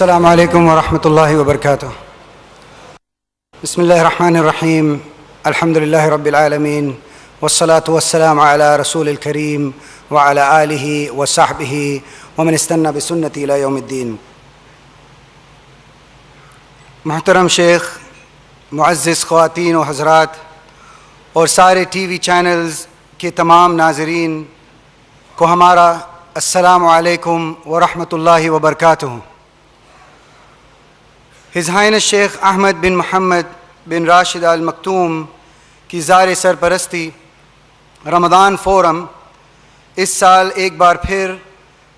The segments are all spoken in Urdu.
السلام علیکم ورحمۃ اللہ وبرکاتہ۔ بسم اللہ الرحمن الرحیم، الحمد للہ رب العالمین، والصلاة والسلام علی رسول الکریم وعلی آلہ وصحبہ ومن استنى بسنتی الی یوم الدین۔ محترم شیخ، معزز خواتین و حضرات اور سارے ٹی وی چینلز کے تمام ناظرین کو ہمارا السلام علیکم ورحمۃ اللہ وبرکاتہ۔ ہز ہائنس شیخ احمد بن محمد بن راشد آل مکتوم کی زار سرپرستی رمضان فورم اس سال ایک بار پھر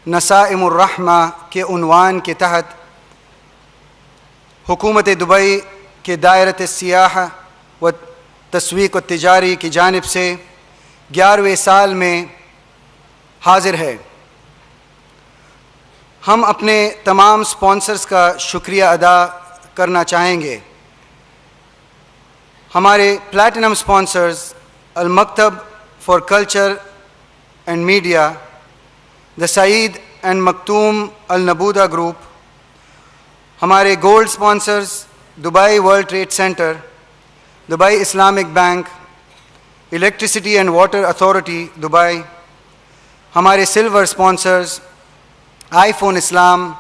نسائم الرحمہ کے عنوان کے تحت حکومت دبئی کے دائرۃ السیاحہ و تسویق التجاری کی جانب سے 11ویں سال میں حاضر ہے۔ ہم اپنے تمام سپانسرز کا شکریہ ادا کرنا چاہیں گے۔ ہمارے platinum sponsors Al Maktab for culture and media, the Saeed and Maktoum Al Naboodah group, ہمارے gold sponsors Dubai world trade centre, Dubai Islamic bank, electricity and water authority Dubai, ہمارے silver sponsors iPhone Islam,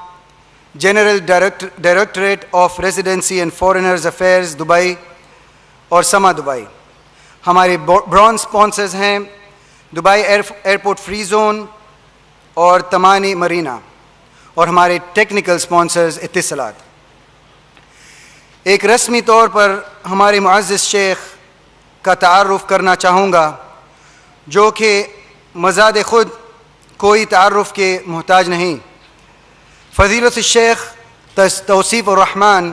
general directorate of residency and foreigners affairs Dubai اور سما دبئی۔ ہمارے برانز سپانسرز ہیں دبئی ایئرپورٹ فری زون اور تمانی مرینا، اور ہمارے ٹیکنیکل سپانسرز اتصالات۔ ایک رسمی طور پر ہمارے معزز شیخ کا تعارف کرنا چاہوں گا، جو کہ مزاد خود کوئی تعارف کے محتاج نہیں۔ فضیلت الشیخ توصیف الرحمن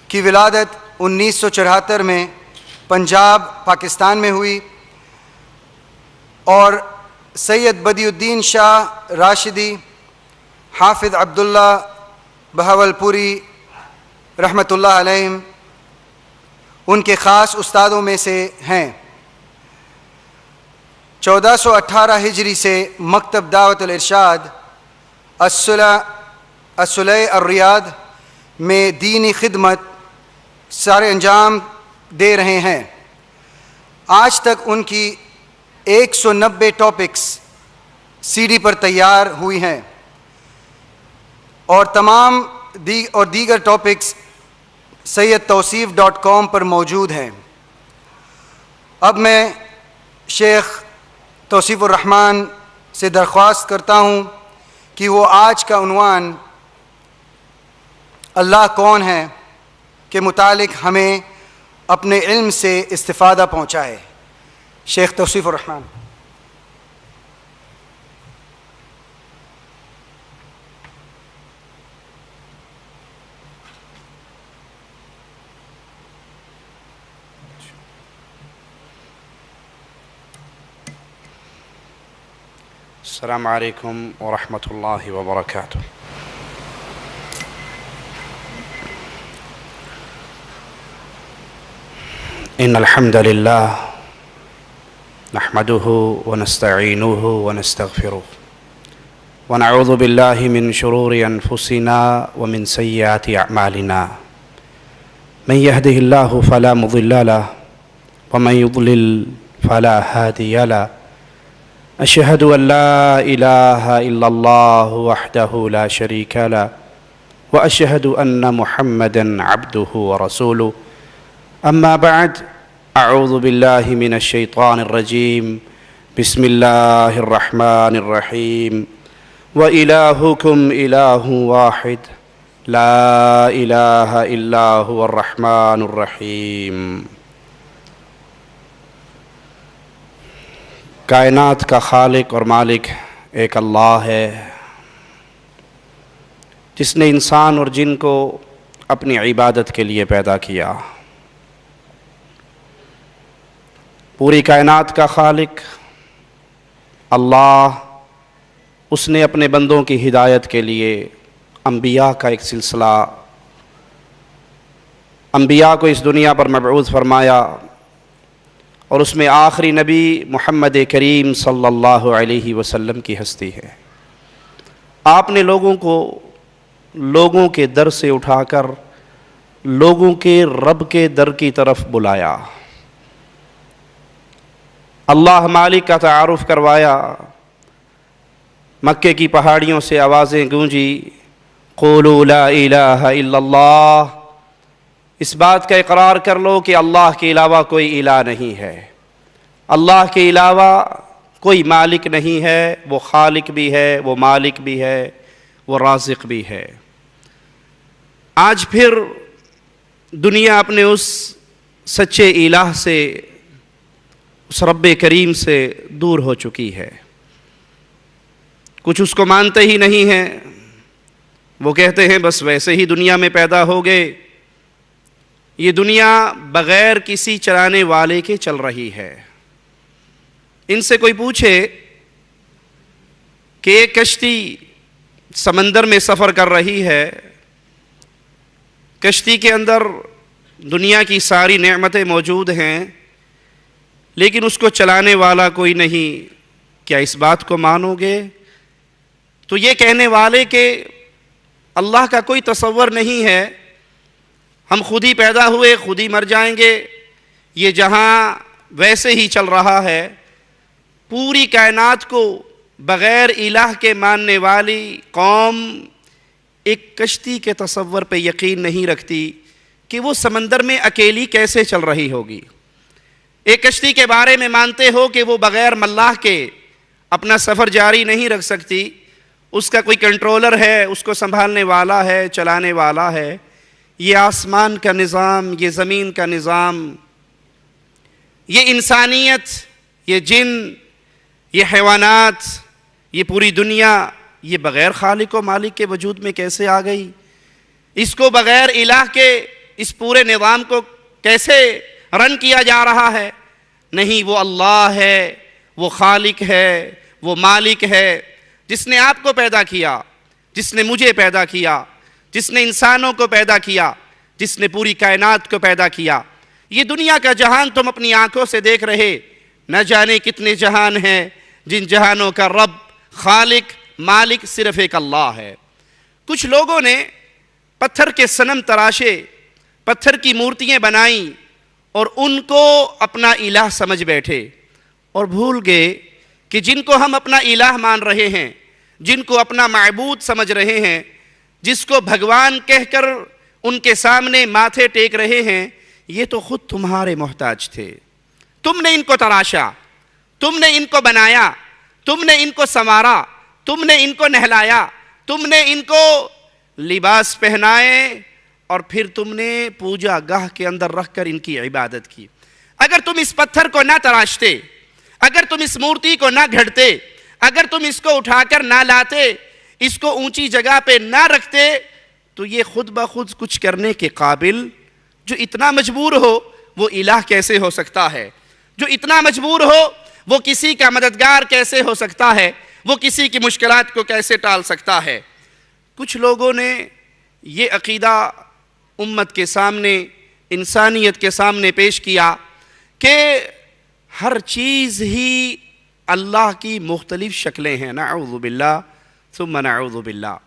کی ولادت 1974 میں پنجاب پاکستان میں ہوئی، اور سید بدی الدین شاہ راشدی، حافظ عبداللہ بہاولپوری رحمۃ اللہ علیہ ان کے خاص استادوں میں سے ہیں۔ 1418 ہجری سے مکتب دعوت الارشاد الصلح الریاض میں دینی خدمت سارے انجام دے رہے ہیں۔ آج تک ان کی 190 ٹاپکس سی ڈی پر تیار ہوئی ہیں، اور تمام دیگر ٹاپکس سیدتوصیف.com پر موجود ہیں۔ اب میں شیخ توصیف الرحمن سے درخواست کرتا ہوں کہ وہ آج کا عنوان اللہ کون ہے کے متعلق ہمیں اپنے علم سے استفادہ پہنچائے۔ شیخ توصیف الرحمن۔ السلام علیکم ورحمۃ اللہ وبرکاتہ۔ ان الحمد للہ نحمده ونستعینه ونستغفره ونعوذ باللہ من شرور انفسنا ومن سیئات اعمالنا، من يهده الله فلا مضل له ومن يضلل فلا هادي له، اشہد ان لا الہ الا اللہ وحدہ لا شریک له واشہد ان محمدا عبدہ ورسولہ، اما بعد، اعوذ باللہ من الشیطان الرجیم، بسم اللہ الرحمن الرحیم، وإلہکم الہ واحد لا الہ الا هو الرحمن الرحیم۔ کائنات کا خالق اور مالک ایک اللہ ہے، جس نے انسان اور جن کو اپنی عبادت کے لیے پیدا کیا۔ پوری کائنات کا خالق اللہ، اس نے اپنے بندوں کی ہدایت کے لیے انبیاء کا ایک سلسلہ، انبیاء کو اس دنیا پر مبعوث فرمایا، اور اس میں آخری نبی محمد کریم صلی اللہ علیہ وسلم کی ہستی ہے۔ آپ نے لوگوں کو لوگوں کے در سے اٹھا کر لوگوں کے رب کے در کی طرف بلایا، اللہ مالک کا تعارف کروایا، مکے کی پہاڑیوں سے آوازیں گونجی، قولوا لا الہ الا اللہ، اس بات کا اقرار کر لو کہ اللہ کے علاوہ کوئی الہ نہیں ہے، اللہ کے علاوہ کوئی مالک نہیں ہے، وہ خالق بھی ہے، وہ مالک بھی ہے، وہ رازق بھی ہے۔ آج پھر دنیا اپنے اس سچے الہ سے، اس رب کریم سے دور ہو چکی ہے، کچھ اس کو مانتے ہی نہیں ہیں، وہ کہتے ہیں بس ویسے ہی دنیا میں پیدا ہو گئے، یہ دنیا بغیر کسی چلانے والے کے چل رہی ہے۔ ان سے کوئی پوچھے کہ ایک کشتی سمندر میں سفر کر رہی ہے، کشتی کے اندر دنیا کی ساری نعمتیں موجود ہیں، لیکن اس کو چلانے والا کوئی نہیں، کیا اس بات کو مانو گے؟ تو یہ کہنے والے کہ اللہ کا کوئی تصور نہیں ہے، ہم خود ہی پیدا ہوئے، خود ہی مر جائیں گے، یہ جہاں ویسے ہی چل رہا ہے، پوری کائنات کو بغیر الہ کے ماننے والی قوم ایک کشتی کے تصور پہ یقین نہیں رکھتی کہ وہ سمندر میں اکیلی کیسے چل رہی ہوگی۔ ایک کشتی کے بارے میں مانتے ہو کہ وہ بغیر ملاح کے اپنا سفر جاری نہیں رکھ سکتی، اس کا کوئی کنٹرولر ہے، اس کو سنبھالنے والا ہے، چلانے والا ہے۔ یہ آسمان کا نظام، یہ زمین کا نظام، یہ انسانیت، یہ جن، یہ حیوانات، یہ پوری دنیا، یہ بغیر خالق و مالک کے وجود میں کیسے آ گئی؟ اس کو بغیر الہ کے اس پورے نظام کو کیسے رن کیا جا رہا ہے؟ نہیں، وہ اللہ ہے، وہ خالق ہے، وہ مالک ہے، جس نے آپ کو پیدا کیا، جس نے مجھے پیدا کیا، جس نے انسانوں کو پیدا کیا، جس نے پوری کائنات کو پیدا کیا۔ یہ دنیا کا جہان تم اپنی آنکھوں سے دیکھ رہے، نہ جانے کتنے جہان ہیں، جن جہانوں کا رب، خالق، مالک صرف ایک اللہ ہے۔ کچھ لوگوں نے پتھر کے صنم تراشے، پتھر کی مورتیاں بنائیں اور ان کو اپنا الہ سمجھ بیٹھے، اور بھول گئے کہ جن کو ہم اپنا الہ مان رہے ہیں، جن کو اپنا معبود سمجھ رہے ہیں، جس کو بھگوان کہہ کر ان کے سامنے ماتھے ٹیک رہے ہیں، یہ تو خود تمہارے محتاج تھے۔ تم نے ان کو تراشا، تم نے ان کو بنایا، تم نے ان کو سنوارا، تم نے ان کو نہلایا، تم نے ان کو لباس پہنائے، اور پھر تم نے پوجا گاہ کے اندر رکھ کر ان کی عبادت کی۔ اگر تم اس پتھر کو نہ تراشتے، اگر تم اس مورتی کو نہ گھڑتے، اگر تم اس کو اٹھا کر نہ لاتے، اس کو اونچی جگہ پہ نہ رکھتے، تو یہ خود بخود کچھ کرنے کے قابل، جو اتنا مجبور ہو وہ الہ کیسے ہو سکتا ہے؟ جو اتنا مجبور ہو وہ کسی کا مددگار کیسے ہو سکتا ہے؟ وہ کسی کی مشکلات کو کیسے ٹال سکتا ہے؟ کچھ لوگوں نے یہ عقیدہ امت کے سامنے، انسانیت کے سامنے پیش کیا کہ ہر چیز ہی اللہ کی مختلف شکلیں ہیں۔ نعوذ باللہ ثم نعوذ باللہ۔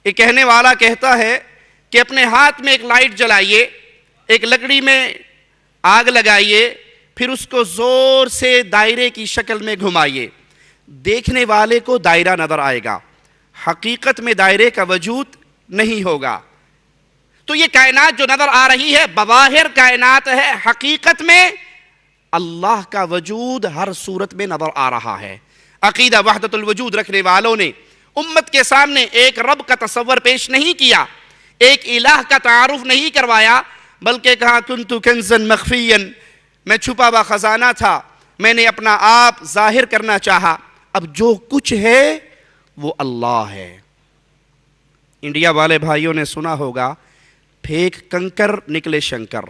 ایک کہنے والا کہتا ہے کہ اپنے ہاتھ میں ایک لائٹ جلائیے، ایک لکڑی میں آگ لگائیے، پھر اس کو زور سے دائرے کی شکل میں گھمائیے، دیکھنے والے کو دائرہ نظر آئے گا، حقیقت میں دائرے کا وجود نہیں ہوگا۔ تو یہ کائنات جو نظر آ رہی ہے بظاہر کائنات ہے، حقیقت میں اللہ کا وجود ہر صورت میں نظر آ رہا ہے۔ عقیدہ وحدت الوجود رکھنے والوں نے امت کے سامنے ایک رب کا تصور پیش نہیں کیا، ایک الہ کا تعارف نہیں کروایا، بلکہ کہا کنت کنزا مخفیا، میں چھپا ہوا خزانہ تھا، میں نے اپنا آپ ظاہر کرنا چاہا، اب جو کچھ ہے وہ اللہ ہے۔ انڈیا والے بھائیوں نے سنا ہوگا، پھینک کنکر نکلے شنکر،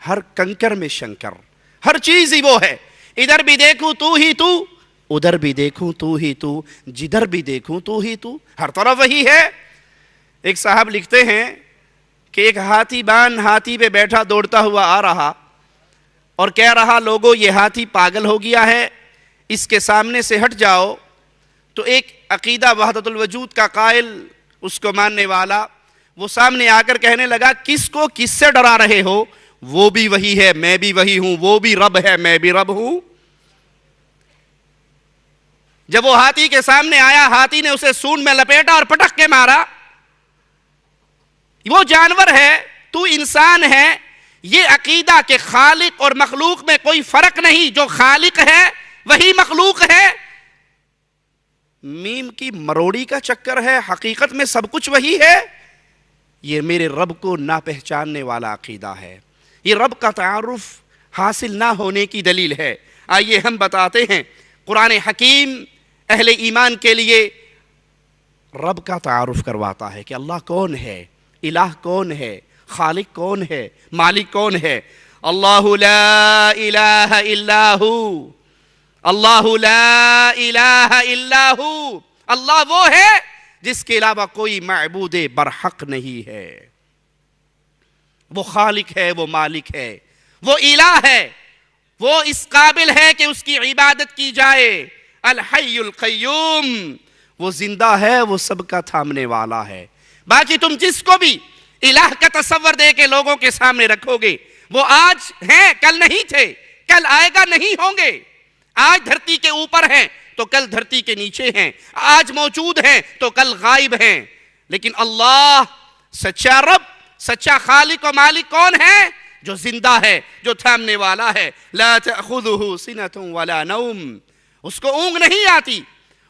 ہر کنکر میں شنکر، ہر چیز ہی وہ ہے، ادھر بھی دیکھوں تو ہی تو، ادھر بھی دیکھوں تو ہی تو، جدھر بھی دیکھوں تو ہی تو، ہر طرف وہی ہے۔ ایک صاحب لکھتے ہیں کہ ایک ہاتھی بان ہاتھی پہ بیٹھا دوڑتا ہوا آ رہا اور کہہ رہا لوگو یہ ہاتھی پاگل ہو گیا ہے، اس کے سامنے سے ہٹ جاؤ۔ تو ایک عقیدہ وحدت الوجود کا قائل، اس کو ماننے والا وہ سامنے آ کر کہنے لگا کس کو کس سے ڈرا رہے ہو؟ وہ بھی وہی ہے میں بھی وہی ہوں، وہ بھی رب ہے میں بھی رب ہوں۔ جب وہ ہاتھی کے سامنے آیا، ہاتھی نے اسے سونڈ میں لپیٹا اور پٹک کے مارا۔ وہ جانور ہے، تو انسان ہے۔ یہ عقیدہ کہ خالق اور مخلوق میں کوئی فرق نہیں، جو خالق ہے وہی مخلوق ہے، میم کی مروڑی کا چکر ہے، حقیقت میں سب کچھ وہی ہے۔ یہ میرے رب کو نہ پہچاننے والا عقیدہ ہے، یہ رب کا تعارف حاصل نہ ہونے کی دلیل ہے۔ آئیے ہم بتاتے ہیں، قرآن حکیم اہل ایمان کے لیے رب کا تعارف کرواتا ہے کہ اللہ کون ہے، الہ کون ہے، خالق کون ہے، مالک کون ہے۔ اللہ لا الہ الا ہو، اللہ لا الہ الا ہو، اللہ وہ ہے جس کے علاوہ کوئی معبود برحق نہیں ہے۔ وہ خالق ہے، وہ مالک ہے، وہ الہ ہے، وہ اس قابل ہے کہ اس کی عبادت کی جائے۔ الحی القیوم، وہ زندہ ہے، وہ سب کا تھامنے والا ہے۔ باقی تم جس کو بھی الہ کا تصور دے کے لوگوں کے سامنے رکھو گے، وہ آج ہیں کل نہیں تھے، کل آئے گا نہیں ہوں گے۔ آج دھرتی کے اوپر ہیں تو کل دھرتی کے نیچے ہیں، آج موجود ہیں تو کل غائب ہیں۔ لیکن اللہ سچا رب، سچا خالق و مالک کون ہے؟ جو زندہ ہے، جو تھامنے والا ہے۔ لا تأخذہ سنۃ ولا نوم، اس کو اونگ نہیں آتی،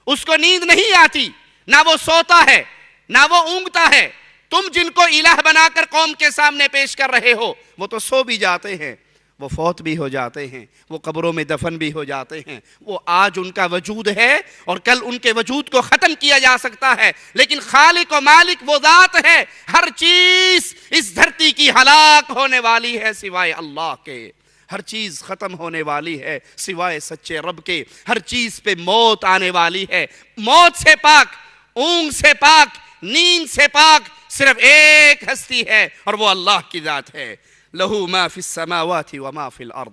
اس کو نیند نہیں آتی، نہ وہ سوتا ہے نہ وہ اونگتا ہے۔ تم جن کو الہ بنا کر قوم کے سامنے پیش کر رہے ہو، وہ تو سو بھی جاتے ہیں، وہ فوت بھی ہو جاتے ہیں، وہ قبروں میں دفن بھی ہو جاتے ہیں۔ وہ آج ان کا وجود ہے اور کل ان کے وجود کو ختم کیا جا سکتا ہے، لیکن خالق و مالک وہ ذات ہے۔ ہر چیز اس دھرتی کی ہلاک ہونے والی ہے سوائے اللہ کے، ہر چیز ختم ہونے والی ہے سوائے سچے رب کے، ہر چیز پہ موت آنے والی ہے۔ موت سے پاک، اونگ سے پاک، نیند سے پاک صرف ایک ہستی ہے اور وہ اللہ کی ذات ہے۔ لہو ما فی السماوات وما فی الارض،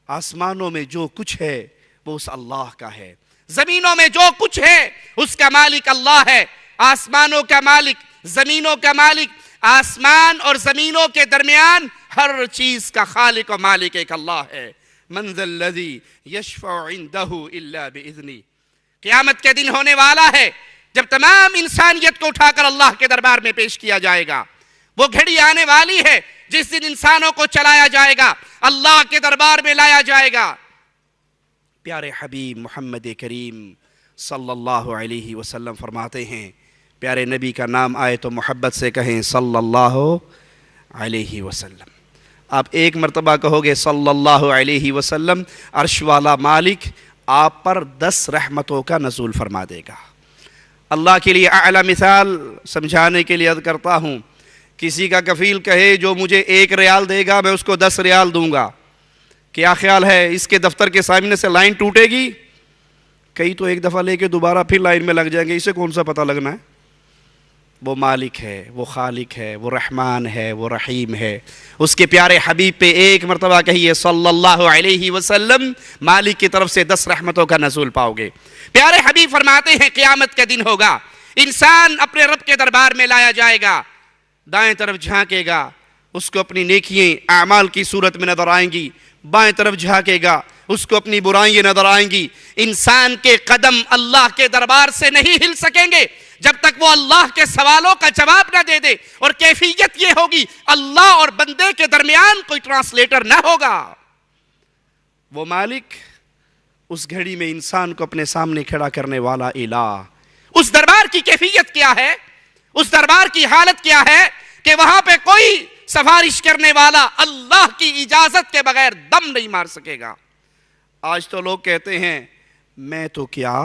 آسمانوں میں جو کچھ ہے وہ اس اللہ کا ہے، زمینوں میں جو کچھ ہے اس کا مالک اللہ ہے۔ آسمانوں کا مالک، زمینوں کا مالک، آسمان اور زمینوں کے درمیان ہر چیز کا خالق و مالک ایک اللہ ہے۔ من ذا الذی یشفع عندہ الا باذنہ، قیامت کے دن ہونے والا ہے جب تمام انسانیت کو اٹھا کر اللہ کے دربار میں پیش کیا جائے گا۔ وہ گھڑی آنے والی ہے جس دن انسانوں کو چلایا جائے گا، اللہ کے دربار میں لایا جائے گا۔ پیارے حبیب محمد کریم صلی اللہ علیہ وسلم فرماتے ہیں، پیارے نبی کا نام آئے تو محبت سے کہیں صلی اللہ علیہ وسلم۔ آپ ایک مرتبہ کہو گے صلی اللہ علیہ وسلم، عرش والا مالک آپ پر 10 رحمتوں کا نزول فرما دے گا۔ اللہ کے لیے اعلیٰ مثال سمجھانے کے لیے عرض کرتا ہوں، کسی کا کفیل کہے جو مجھے 1 ریال دے گا میں اس کو 10 ریال دوں گا، کیا خیال ہے اس کے دفتر کے سامنے سے لائن ٹوٹے گی؟ کئی تو ایک دفعہ لے کے دوبارہ پھر لائن میں لگ جائیں گے، اسے کون سا پتہ لگنا ہے؟ وہ مالک ہے، وہ خالق ہے، وہ رحمان ہے، وہ رحیم ہے۔ اس کے پیارے حبیب پہ ایک مرتبہ کہیے صلی اللہ علیہ وسلم، مالک کی طرف سے 10 رحمتوں کا نزول پاؤ گے۔ پیارے حبیب فرماتے ہیں قیامت کا دن ہوگا، انسان اپنے رب کے دربار میں لایا جائے گا، دائیں طرف جھانکے گا، اس کو اپنی نیکیاں اعمال کی صورت میں نظر آئیں گی، بائیں طرف جھانکے گا، اس کو اپنی برائیاں نظر آئیں گی۔ انسان کے قدم اللہ کے دربار سے نہیں ہل سکیں گے جب تک وہ اللہ کے سوالوں کا جواب نہ دے دے، اور کیفیت یہ ہوگی اللہ اور بندے کے درمیان کوئی ٹرانسلیٹر نہ ہوگا۔ وہ مالک اس گھڑی میں انسان کو اپنے سامنے کھڑا کرنے والا الہ، اس دربار کی کیفیت کیا ہے، اس دربار کی حالت کیا ہے کہ وہاں پہ کوئی سفارش کرنے والا اللہ کی اجازت کے بغیر دم نہیں مار سکے گا۔ آج تو لوگ کہتے ہیں میں تو کیا،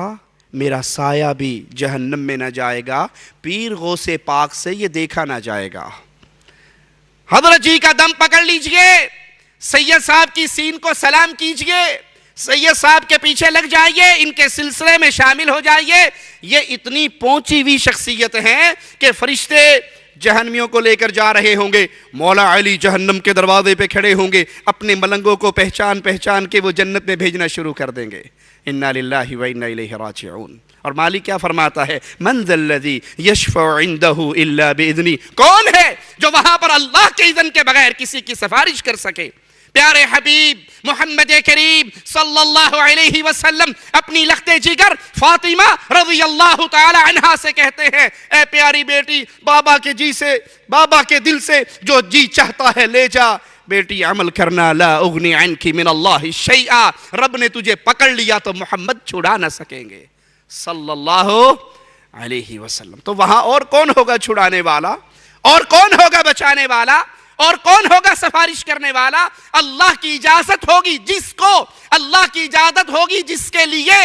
میرا سایہ بھی جہنم میں نہ جائے گا، پیر غوث پاک سے یہ دیکھا نہ جائے گا۔ حضرت جی کا دم پکڑ لیجئے، سید صاحب کی سین کو سلام کیجئے، سید صاحب کے پیچھے لگ جائیے، ان کے سلسلے میں شامل ہو جائیے۔ یہ اتنی پہنچی ہوئی شخصیت ہیں کہ فرشتے جہنمیوں کو لے کر جا رہے ہوں گے، مولا علی جہنم کے دروازے پہ کھڑے ہوں گے، اپنے ملنگوں کو پہچان پہچان کے وہ جنت میں بھیجنا شروع کر دیں گے۔ انا للہ و انا الیہ راجعون۔ اور مالک کیا فرماتا ہے؟ من ذا الذی یشفع عندہ الا باذنہ، کون ہے جو وہاں پر اللہ کے اذن کے بغیر کسی کی سفارش کر سکے؟ پیارے حبیب محمد کریم صلی اللہ علیہ وسلم اپنی لخت جگر فاطمہ رضی اللہ تعالی عنہا سے کہتے ہیں، اے پیاری بیٹی، بابا کے جی سے، بابا کے دل سے جو جی چاہتا ہے لے جا، بیٹی عمل کرنا، لا اغنی عنکی من اللہ شیئا، رب نے تجھے پکڑ لیا تو محمد چھڑا نہ سکیں گے صلی اللہ علیہ وسلم۔ تو وہاں اور کون ہوگا چھڑانے والا، اور کون ہوگا بچانے والا، اور کون ہوگا سفارش کرنے والا؟ اللہ کی اجازت ہوگی جس کو، اللہ کی اجازت ہوگی جس کے لیے،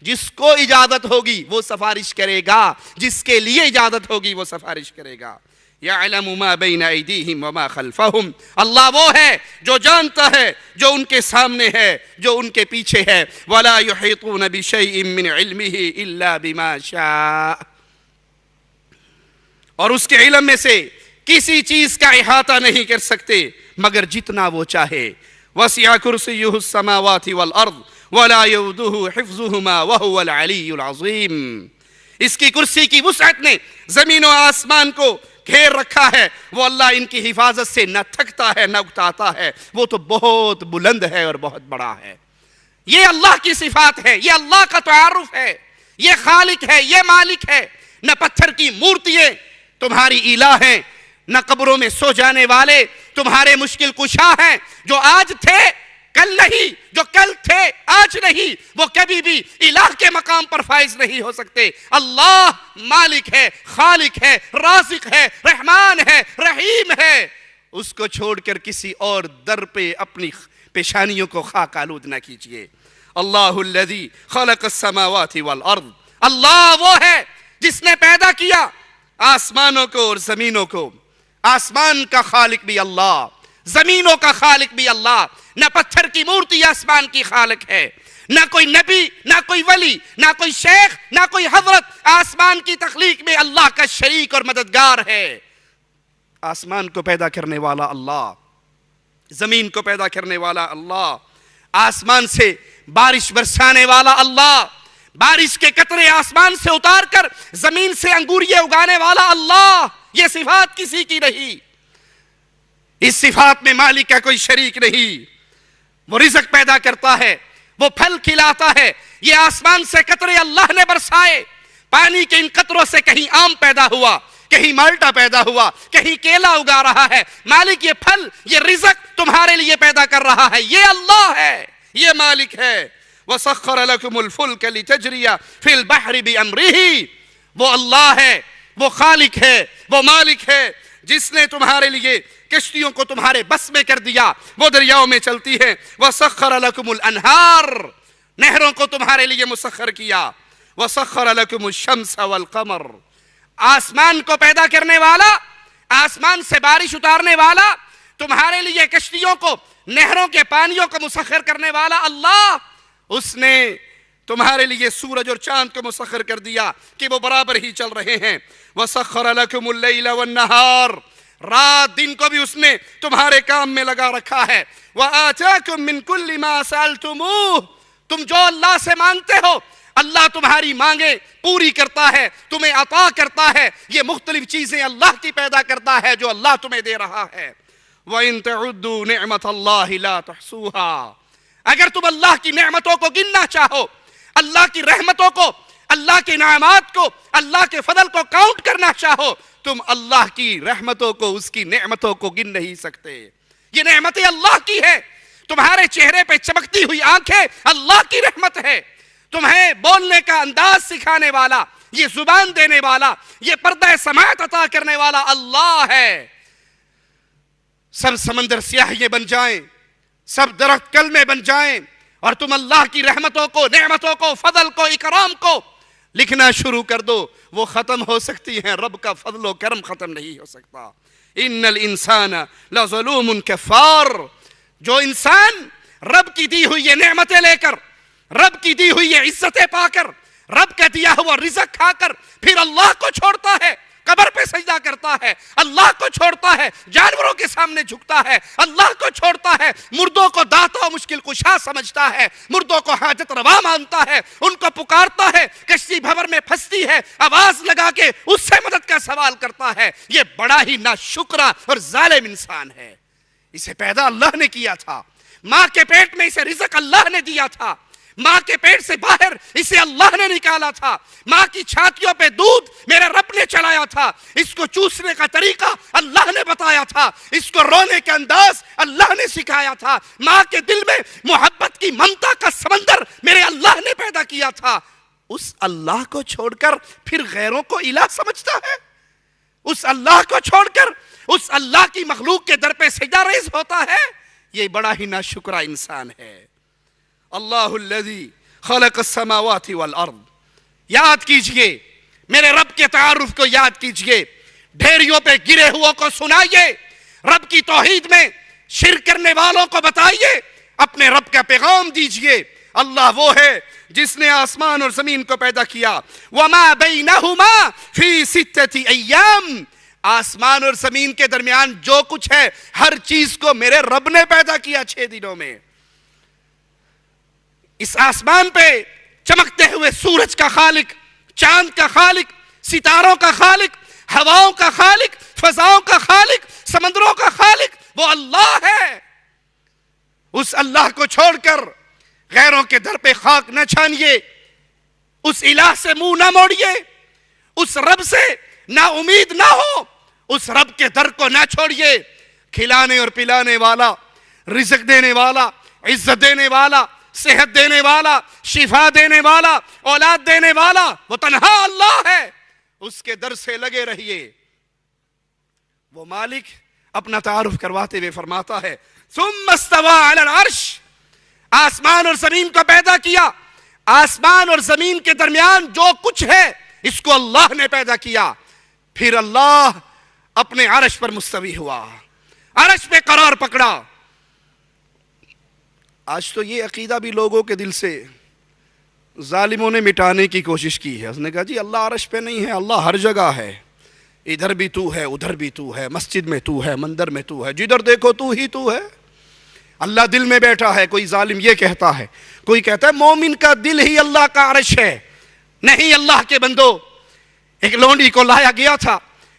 جس کو اجازت ہوگی وہ سفارش کرے گا، جس کے لیے اجازت ہوگی وہ سفارش کرے گا۔ یعلم ما بین ایدیہم وما خلفہم، اللہ وہ ہے جو جانتا ہے جو ان کے سامنے ہے، جو ان کے پیچھے ہے۔ ولا یحیطون بشیء من علمہ الا بما شاء، اور اس کے علم میں سے کسی چیز کا احاطہ نہیں کر سکتے مگر جتنا وہ چاہے۔ وسع کرسیہ السماوات والارض ولا یؤودہ حفظہما وہو العلی العظیم، اس کی کرسی کی وسعت نے زمین و آسمان کو گھیر رکھا ہے، وہ اللہ ان کی حفاظت سے نہ تھکتا ہے نہ اکتاتا ہے، وہ تو بہت بلند ہے اور بہت بڑا ہے۔ یہ اللہ کی صفات ہے، یہ اللہ کا تعارف ہے، یہ خالق ہے، یہ مالک ہے۔ نہ پتھر کی مورتیاں تمہاری الہ ہیں، نہ قبروں میں سو جانے والے تمہارے مشکل کشا ہیں، جو آج تھے کل نہیں، جو کل تھے آج نہیں، وہ کبھی بھی الہ کے مقام پر فائز نہیں ہو سکتے۔ اللہ مالک ہے، خالق ہے، رازق ہے، رحمان ہے، رحیم ہے، اس کو چھوڑ کر کسی اور در پہ اپنی پیشانیوں کو خاک آلود نہ کیجئے۔ اللہ الذی خلق السماوات والارض، اللہ وہ ہے جس نے پیدا کیا آسمانوں کو اور زمینوں کو۔ آسمان کا خالق بھی اللہ، زمینوں کا خالق بھی اللہ۔ نہ پتھر کی مورتی آسمان کی خالق ہے، نہ کوئی نبی، نہ کوئی ولی، نہ کوئی شیخ، نہ کوئی حضرت آسمان کی تخلیق میں اللہ کا شریک اور مددگار ہے۔ آسمان کو پیدا کرنے والا اللہ، زمین کو پیدا کرنے والا اللہ، آسمان سے بارش برسانے والا اللہ، بارش کے قطرے آسمان سے اتار کر زمین سے انگوریے اگانے والا اللہ۔ یہ صفات کسی کی نہیں، اس صفات میں مالک کا کوئی شریک نہیں۔ وہ رزق پیدا کرتا ہے، وہ پھل کھلاتا ہے۔ یہ آسمان سے قطرے اللہ نے برسائے، پانی کے ان قطروں سے کہیں آم پیدا ہوا، کہیں مالٹا پیدا ہوا، کہیں کیلا اگا رہا ہے۔ مالک یہ پھل، یہ رزق تمہارے لیے پیدا کر رہا ہے، یہ اللہ ہے، یہ مالک ہے۔ وَسَخَّرَ لَكُمُ الْفُلْكَ لِتَجْرِيَ فِي الْبَحْرِ بِأَمْرِهِ، وہ اللہ ہے، وہ خالق ہے، وہ مالک ہے جس نے تمہارے لیے کشتیوں کو تمہارے بس میں کر دیا، وہ دریاؤں میں چلتی ہے۔ وَسَخَّرَ لَكُمُ الْأَنْهَارِ، نہروں کو تمہارے لیے مسخر کیا۔ وَسَخَّرَ لَكُمُ الشَّمْسَ وَالْقَمَرَ، آسمان کو پیدا کرنے والا، آسمان سے بارش اتارنے والا، تمہارے لیے کشتیوں کو، نہروں کے پانیوں کو مسخر کرنے والا اللہ، اس نے تمہارے لیے سورج اور چاند کو مسخر کر دیا کہ وہ برابر ہی چل رہے ہیں۔ وَسَخَّرَ لَكُمُ اللَّيْلَ وَالنَّهَارِ، رات دن کو بھی اس نے تمہارے کام میں لگا رکھا ہے۔ وَآتَاكُم مِّن كُلِّ مَا سَأَلْتُمُوهُ، تم جو اللہ سے مانگتے ہو اللہ تمہاری مانگیں پوری کرتا ہے، تمہیں عطا کرتا ہے۔ یہ مختلف چیزیں اللہ کی پیدا کرتا ہے جو اللہ تمہیں دے رہا ہے۔ وَإِن تَعُدُّوا نِعْمَةَ اللَّهِ لَا تُحْصُوهَا، اگر تم اللہ کی نعمتوں کو گننا چاہو، اللہ کی رحمتوں کو، اللہ کے انعامات کو، اللہ کے فضل کو کاؤنٹ کرنا چاہو، تم اللہ کی رحمتوں کو، اس کی نعمتوں کو گن نہیں سکتے۔ یہ نعمتیں اللہ کی ہے، تمہارے چہرے پہ چمکتی ہوئی آنکھیں اللہ کی رحمت ہے، تمہیں بولنے کا انداز سکھانے والا، یہ زبان دینے والا، یہ پردہ سماعت عطا کرنے والا اللہ ہے۔ سب سمندر سیاہیے بن جائیں، سب درخت کلمے بن جائیں، اور تم اللہ کی رحمتوں کو، نعمتوں کو، فضل کو، اکرام کو لکھنا شروع کر دو، وہ ختم ہو سکتی ہیں، رب کا فضل و کرم ختم نہیں ہو سکتا۔ ان الانسان لظلوم کفار، جو انسان رب کی دی ہوئی یہ نعمتیں لے کر، رب کی دی ہوئی یہ عزتیں پا کر، رب کا دیا ہوا رزق کھا کر پھر اللہ کو چھوڑتا ہے، قبر پہ سجدہ کرتا ہے، اللہ کو چھوڑتا ہے جانوروں کے سامنے جھکتا ہے، اللہ کو چھوڑتا ہے مردوں کو داتا و مشکل کشا سمجھتا ہے، مردوں کو حاجت روا مانتا ہے، ان کو پکارتا ہے، کشتی بھنور میں پھنستی ہے آواز لگا کے اس سے مدد کا سوال کرتا ہے، یہ بڑا ہی ناشکرا اور ظالم انسان ہے۔ اسے پیدا اللہ نے کیا تھا، ماں کے پیٹ میں اسے رزق اللہ نے دیا تھا، ماں کے پیٹ سے باہر اسے اللہ نے نکالا تھا، ماں کی چھاتیوں پہ دودھ میرے رب نے چلایا تھا، اس کو چوسنے کا طریقہ اللہ نے بتایا تھا، اس کو رونے کا انداز اللہ نے سکھایا تھا، ماں کے دل میں محبت کی ممتا کا سمندر میرے اللہ نے پیدا کیا تھا۔ اس اللہ کو چھوڑ کر پھر غیروں کو الہ سمجھتا ہے، اس اللہ کو چھوڑ کر اس اللہ کی مخلوق کے در پہ سجدہ ریز ہوتا ہے، یہ بڑا ہی ناشکرا انسان ہے۔ اللہ الذی خلق السماوات والارض، یاد کیجئے میرے رب کے تعارف کو، یاد کیجئے ڈھیریوں پہ گرے ہوا کو سنائیے، رب کی توحید میں شرک کرنے والوں کو بتائیے، اپنے رب کا پیغام دیجئے۔ اللہ وہ ہے جس نے آسمان اور زمین کو پیدا کیا، وما بینہما فی ستۃ ایام، آسمان اور زمین کے درمیان جو کچھ ہے ہر چیز کو میرے رب نے پیدا کیا 6 دنوں میں۔ اس آسمان پہ چمکتے ہوئے سورج کا خالق، چاند کا خالق، ستاروں کا خالق، ہواؤں کا خالق، فضاؤں کا خالق، سمندروں کا خالق وہ اللہ ہے۔ اس اللہ کو چھوڑ کر غیروں کے در پہ خاک نہ چھانیے، اس الہ سے منہ نہ موڑیے، اس رب سے نا امید نہ ہو، اس رب کے در کو نہ چھوڑیے۔ کھلانے اور پلانے والا، رزق دینے والا، عزت دینے والا، صحت دینے والا، شفا دینے والا، اولاد دینے والا وہ تنہا اللہ ہے، اس کے در سے لگے رہیے۔ وہ مالک اپنا تعارف کرواتے ہوئے فرماتا ہے ثم استوى على العرش، آسمان اور زمین کو پیدا کیا، آسمان اور زمین کے درمیان جو کچھ ہے اس کو اللہ نے پیدا کیا، پھر اللہ اپنے عرش پر مستوی ہوا، عرش پہ قرار پکڑا۔ آج تو یہ عقیدہ بھی لوگوں کے دل سے ظالموں نے مٹانے کی کوشش کی ہے۔ اس نے کہا جی اللہ عرش پہ نہیں ہے، اللہ ہر جگہ ہے، ادھر بھی تو ہے، ادھر بھی تو ہے، مسجد میں تو ہے، مندر میں تو ہے، جدھر دیکھو تو ہی تو ہے۔ اللہ دل میں بیٹھا ہے، کوئی ظالم یہ کہتا ہے، کوئی کہتا ہے مومن کا دل ہی اللہ کا عرش ہے۔ نہیں اللہ کے بندو، ایک لونڈی کو لایا گیا تھا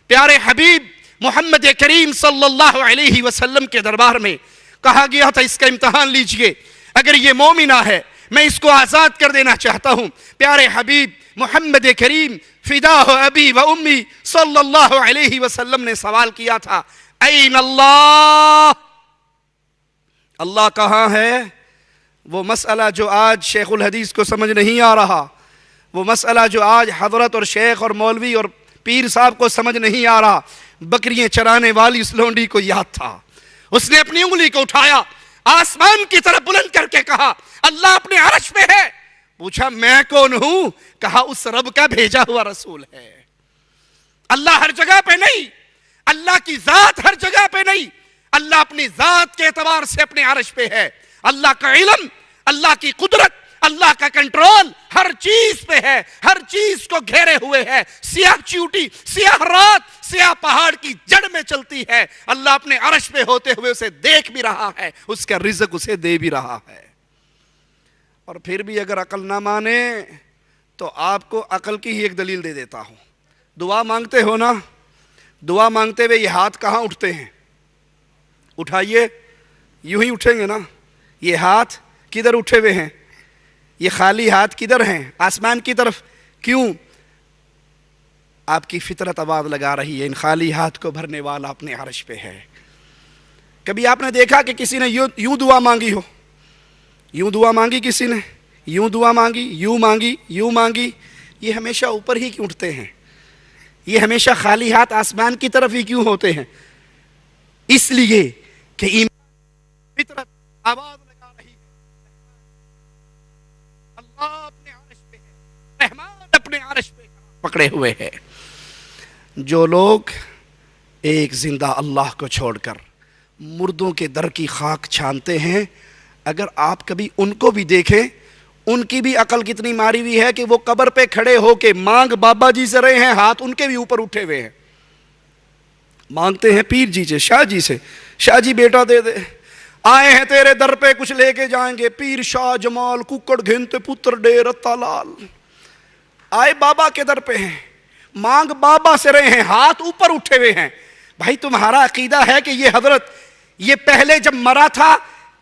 پیارے حبیب محمد کریم صلی اللہ علیہ وسلم کے دربار میں، کہا گیا تھا اس کا امتحان لیجئے، اگر یہ مومنہ ہے میں اس کو آزاد کر دینا چاہتا ہوں۔ پیارے حبیب محمد کریم فداہ ابی و امی صلی اللہ علیہ وسلم نے سوال کیا تھا این اللہ، اللہ کہاں ہے؟ وہ مسئلہ جو آج شیخ الحدیث کو سمجھ نہیں آ رہا، وہ مسئلہ جو آج حضرت اور شیخ اور مولوی اور پیر صاحب کو سمجھ نہیں آ رہا، بکریاں چرانے والی اس لونڈی کو یاد تھا۔ اس نے اپنی انگلی کو اٹھایا، آسمان کی طرف بلند کر کے کہا اللہ اپنے عرش پہ ہے۔ پوچھا میں کون ہوں؟ کہا اس رب کا بھیجا ہوا رسول ہے۔ اللہ ہر جگہ پہ نہیں، اللہ کی ذات ہر جگہ پہ نہیں، اللہ اپنی ذات کے اعتبار سے اپنے عرش پہ ہے۔ اللہ کا علم، اللہ کی قدرت، اللہ کا کنٹرول ہر چیز پہ ہے، ہر چیز کو گھیرے ہوئے ہے۔ سیاہ چیوٹی، سیاہ رات، سیاہ پہاڑ کی جڑ میں چلتی ہے، اللہ اپنے عرش پہ ہوتے ہوئے اسے دیکھ بھی رہا ہے، اس کا رزق اسے دے بھی رہا ہے۔ اور پھر بھی اگر عقل نہ مانے تو آپ کو عقل کی ہی ایک دلیل دے دیتا ہوں۔ دعا مانگتے ہو نا، دعا مانگتے ہوئے یہ ہاتھ کہاں اٹھتے ہیں؟ اٹھائیے، یوں ہی اٹھیں گے نا۔ یہ ہاتھ کدھر اٹھے ہوئے ہیں؟ یہ خالی ہاتھ کدھر ہیں؟ آسمان کی طرف۔ کیوں؟ آپ کی فطرت آواز لگا رہی ہے ان خالی ہاتھ کو بھرنے والا اپنے عرش پہ ہے۔ کبھی آپ نے دیکھا کہ کسی نے یوں دعا مانگی ہو؟ یوں دعا مانگی کسی نے؟ یوں دعا مانگی، یوں مانگی، یوں مانگی؟ یہ ہمیشہ اوپر ہی کیوں اٹھتے ہیں؟ یہ ہمیشہ خالی ہاتھ آسمان کی طرف ہی کیوں ہوتے ہیں؟ اس لیے کہ ایمان فطرت آواز لگا رہی ہے اللہ اپنے عرش پہ ہے، رحمان اپنے عرش پہ پکڑے ہوئے ہے۔ جو لوگ ایک زندہ اللہ کو چھوڑ کر مردوں کے در کی خاک چھانتے ہیں، اگر آپ کبھی ان کو بھی دیکھیں، ان کی بھی عقل کتنی ماری ہوئی ہے کہ وہ قبر پہ کھڑے ہو کے مانگ بابا جی سے رہے ہیں، ہاتھ ان کے بھی اوپر اٹھے ہوئے ہیں، مانگتے ہیں پیر جی سے، شاہ جی سے، شاہ جی بیٹا دے دے، آئے ہیں تیرے در پہ کچھ لے کے جائیں گے، پیر شاہ جمال ککڑ گھنتے پتر ڈے رتا لال آئے بابا کے در پہ ہیں، مانگ بابا سے رہے ہیں، ہاتھ اوپر اٹھے ہوئے ہیں۔ بھائی تمہارا عقیدہ ہے کہ یہ حضرت یہ پہلے جب مرا تھا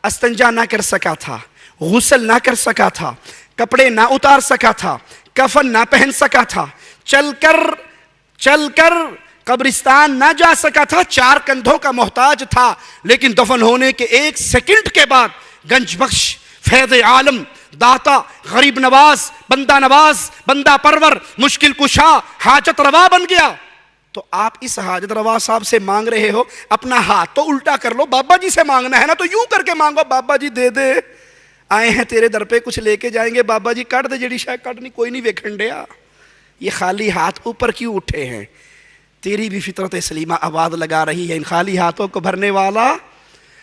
استنجا نہ کر سکا تھا، غسل نہ کر سکا تھا، کپڑے نہ اتار سکا تھا، کفن نہ پہن سکا تھا، چل کر قبرستان نہ جا سکا تھا، 4 کندھوں کا محتاج تھا، لیکن دفن ہونے کے 1 سیکنڈ کے بعد گنج بخش، فیض عالم، داتا، غریب نواز، بندہ پرور، مشکل کشا، حاجت روا بن گیا۔ تو آپ اس حاجت روا صاحب سے مانگ رہے ہو، اپنا ہاتھ تو الٹا کر لو، بابا جی سے مانگنا ہے نا تو یوں کر کے مانگو، بابا جی دے دے، آئے ہیں تیرے در پہ کچھ لے کے جائیں گے، بابا جی کٹ دے جڑی شاید کٹنی کوئی نہیں ویکھنڈیا، یہ خالی ہاتھ اوپر کیوں اٹھے ہیں؟ تیری بھی فطرت سلیمہ آواز لگا رہی ہے، ان خالی ہاتھوں کو بھرنے والا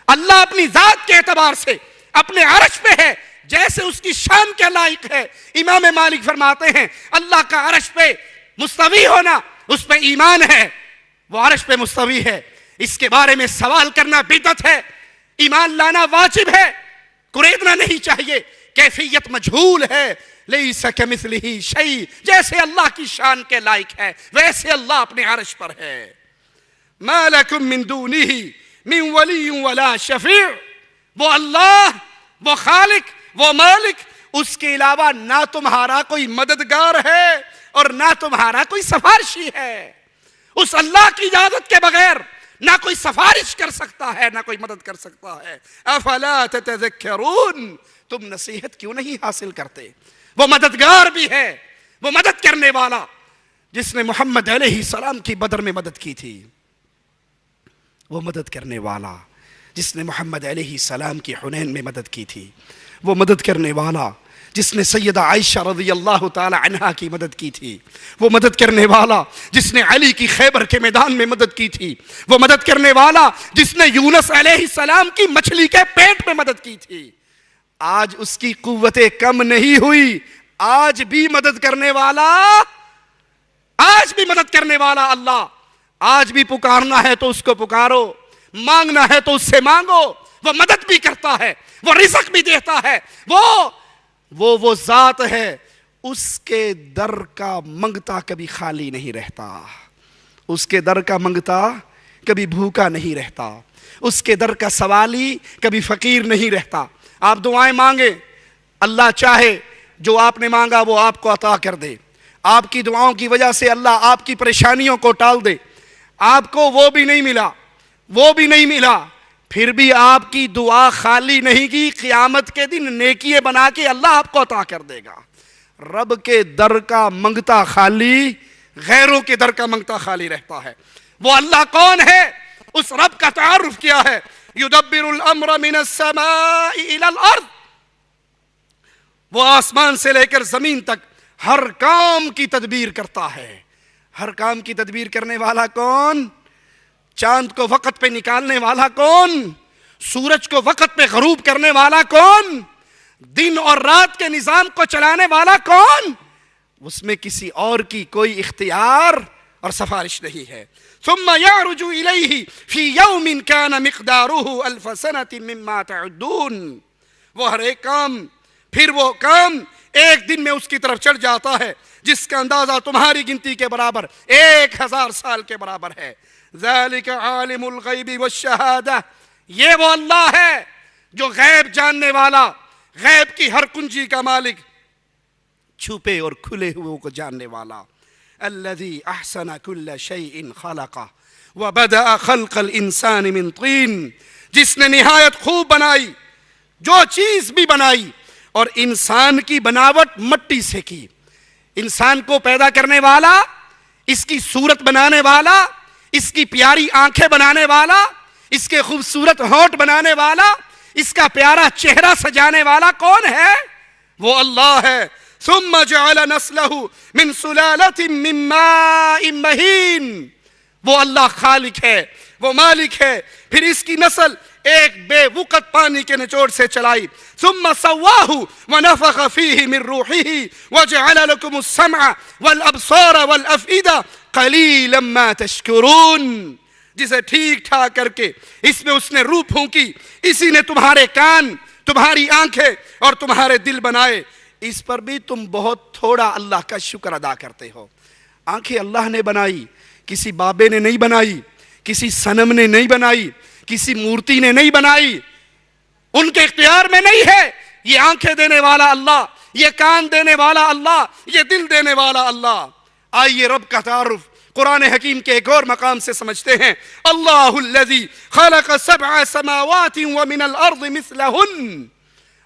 اللہ اپنی ذات کے اعتبار سے اپنے عرش پہ ہے، جیسے اس کی شان کے لائق ہے۔ امام مالک فرماتے ہیں اللہ کا عرش پہ مستوی ہونا اس پہ ایمان ہے، وہ عرش پہ مستوی ہے، اس کے بارے میں سوال کرنا بدعت ہے، ایمان لانا واجب ہے، قریدنا نہیں چاہیے، کیفیت مجھول ہے، لیس کمثلہ شیء، جیسے اللہ کی شان کے لائق ہے ویسے اللہ اپنے عرش پر ہے۔ ما لکم من دونہ من ولی ولا شفیع، وہ اللہ، وہ خالق، وہ مالک، اس کے علاوہ نہ تمہارا کوئی مددگار ہے اور نہ تمہارا کوئی سفارشی ہے۔ اس اللہ کی اجازت کے بغیر نہ کوئی سفارش کر سکتا ہے نہ کوئی مدد کر سکتا ہے۔ افلا تتذکرون، تم نصیحت کیوں نہیں حاصل کرتے؟ وہ مددگار بھی ہے، وہ مدد کرنے والا جس نے محمد علیہ السلام کی بدر میں مدد کی تھی، وہ مدد کرنے والا جس نے محمد علیہ السلام کی حنین میں مدد کی تھی، وہ مدد کرنے والا جس نے سیدہ عائشہ رضی اللہ تعالی عنہا کی مدد کی تھی، وہ مدد کرنے والا جس نے علی کی خیبر کے میدان میں مدد کی تھی، وہ مدد کرنے والا جس نے یونس علیہ السلام کی مچھلی کے پیٹ میں مدد کی تھی۔ آج اس کی قوتیں کم نہیں ہوئی، آج بھی مدد کرنے والا اللہ، آج بھی پکارنا ہے تو اس کو پکارو، مانگنا ہے تو اس سے مانگو، وہ مدد بھی کرتا ہے، وہ رزق بھی دیتا ہے، وہ ذات ہے، اس کے در کا منگتا کبھی خالی نہیں رہتا، اس کے در کا منگتا کبھی بھوکا نہیں رہتا، اس کے در کا سوالی کبھی فقیر نہیں رہتا۔ آپ دعائیں مانگیں، اللہ چاہے جو آپ نے مانگا وہ آپ کو عطا کر دے، آپ کی دعاؤں کی وجہ سے اللہ آپ کی پریشانیوں کو ٹال دے، آپ کو وہ بھی نہیں ملا پھر بھی آپ کی دعا خالی نہیں کی، قیامت کے دن نیکیے بنا کے اللہ آپ کو عطا کر دے گا۔ رب کے در کا منگتا خالی، غیروں کے در کا منگتا خالی رہتا ہے۔ وہ اللہ کون ہے؟ اس رب کا تعارف کیا ہے؟ یدبر الامر من السماء الى الارض، وہ آسمان سے لے کر زمین تک ہر کام کی تدبیر کرتا ہے۔ ہر کام کی تدبیر کرنے والا کون؟ چاند کو وقت پہ نکالنے والا کون؟ سورج کو وقت پہ غروب کرنے والا کون؟ دن اور رات کے نظام کو چلانے والا کون؟ اس میں کسی اور کی کوئی اختیار اور سفارش نہیں ہے۔ ثم يعرج إليه في يوم كان مقداره ألف سنة مما تعدون، وہ ہر ایک کام، پھر وہ کام ایک دن میں اس کی طرف چڑھ جاتا ہے جس کا اندازہ تمہاری گنتی کے برابر 1000 سال کے برابر ہے۔ ذالک عالم الغیب والشہادہ، یہ وہ اللہ ہے جو غیب جاننے والا، غیب کی ہر کنجی کا مالک، چھپے اور کھلے ہوئے کو جاننے والا۔ الذي احسن كل شيء خلقه وبدأ خلق الانسان من طين، جس نے نہایت خوب بنائی جو چیز بھی بنائی اور انسان کی بناوٹ مٹی سے کی۔ انسان کو پیدا کرنے والا، اس کی صورت بنانے والا، اس کی پیاری آنکھیں بنانے والا، اس کے خوبصورت ہونٹ بنانے والا، اس کا پیارا چہرہ سجانے والا کون ہے؟ وہ اللہ ہے۔ ثم جعل نسله من سلالة من ماء مهين، وہ اللہ خالق ہے، وہ مالک ہے، پھر اس کی نسل ایک بے وقت پانی کے نچوڑ سے چلائی. ثم سواہ ونفخ فیہ من روحہ وجعل لکم السمع والابصار والافئدہ قلیلا ما تشکرون. جسے ٹھیک ٹھاک کر کے اس میں اس نے روح پھونکی، اسی نے تمہارے کان، تمہاری آنکھیں اور تمہارے دل بنائے. اس پر بھی تم بہت تھوڑا اللہ کا شکر ادا کرتے ہو. آنکھیں اللہ نے بنائی، کسی بابے نے نہیں بنائی، کسی صنم نے نہیں بنائی، کسی مورتی نے نہیں بنائی، ان کے اختیار میں نہیں ہے. یہ آنکھیں دینے والا اللہ، یہ کان دینے والا اللہ، یہ دل دینے والا اللہ. آئیے رب کا تعارف قرآن حکیم کے ایک اور مقام سے سمجھتے ہیں. اللہ الذی خلق سبع سماوات ومن الارض مثلہن.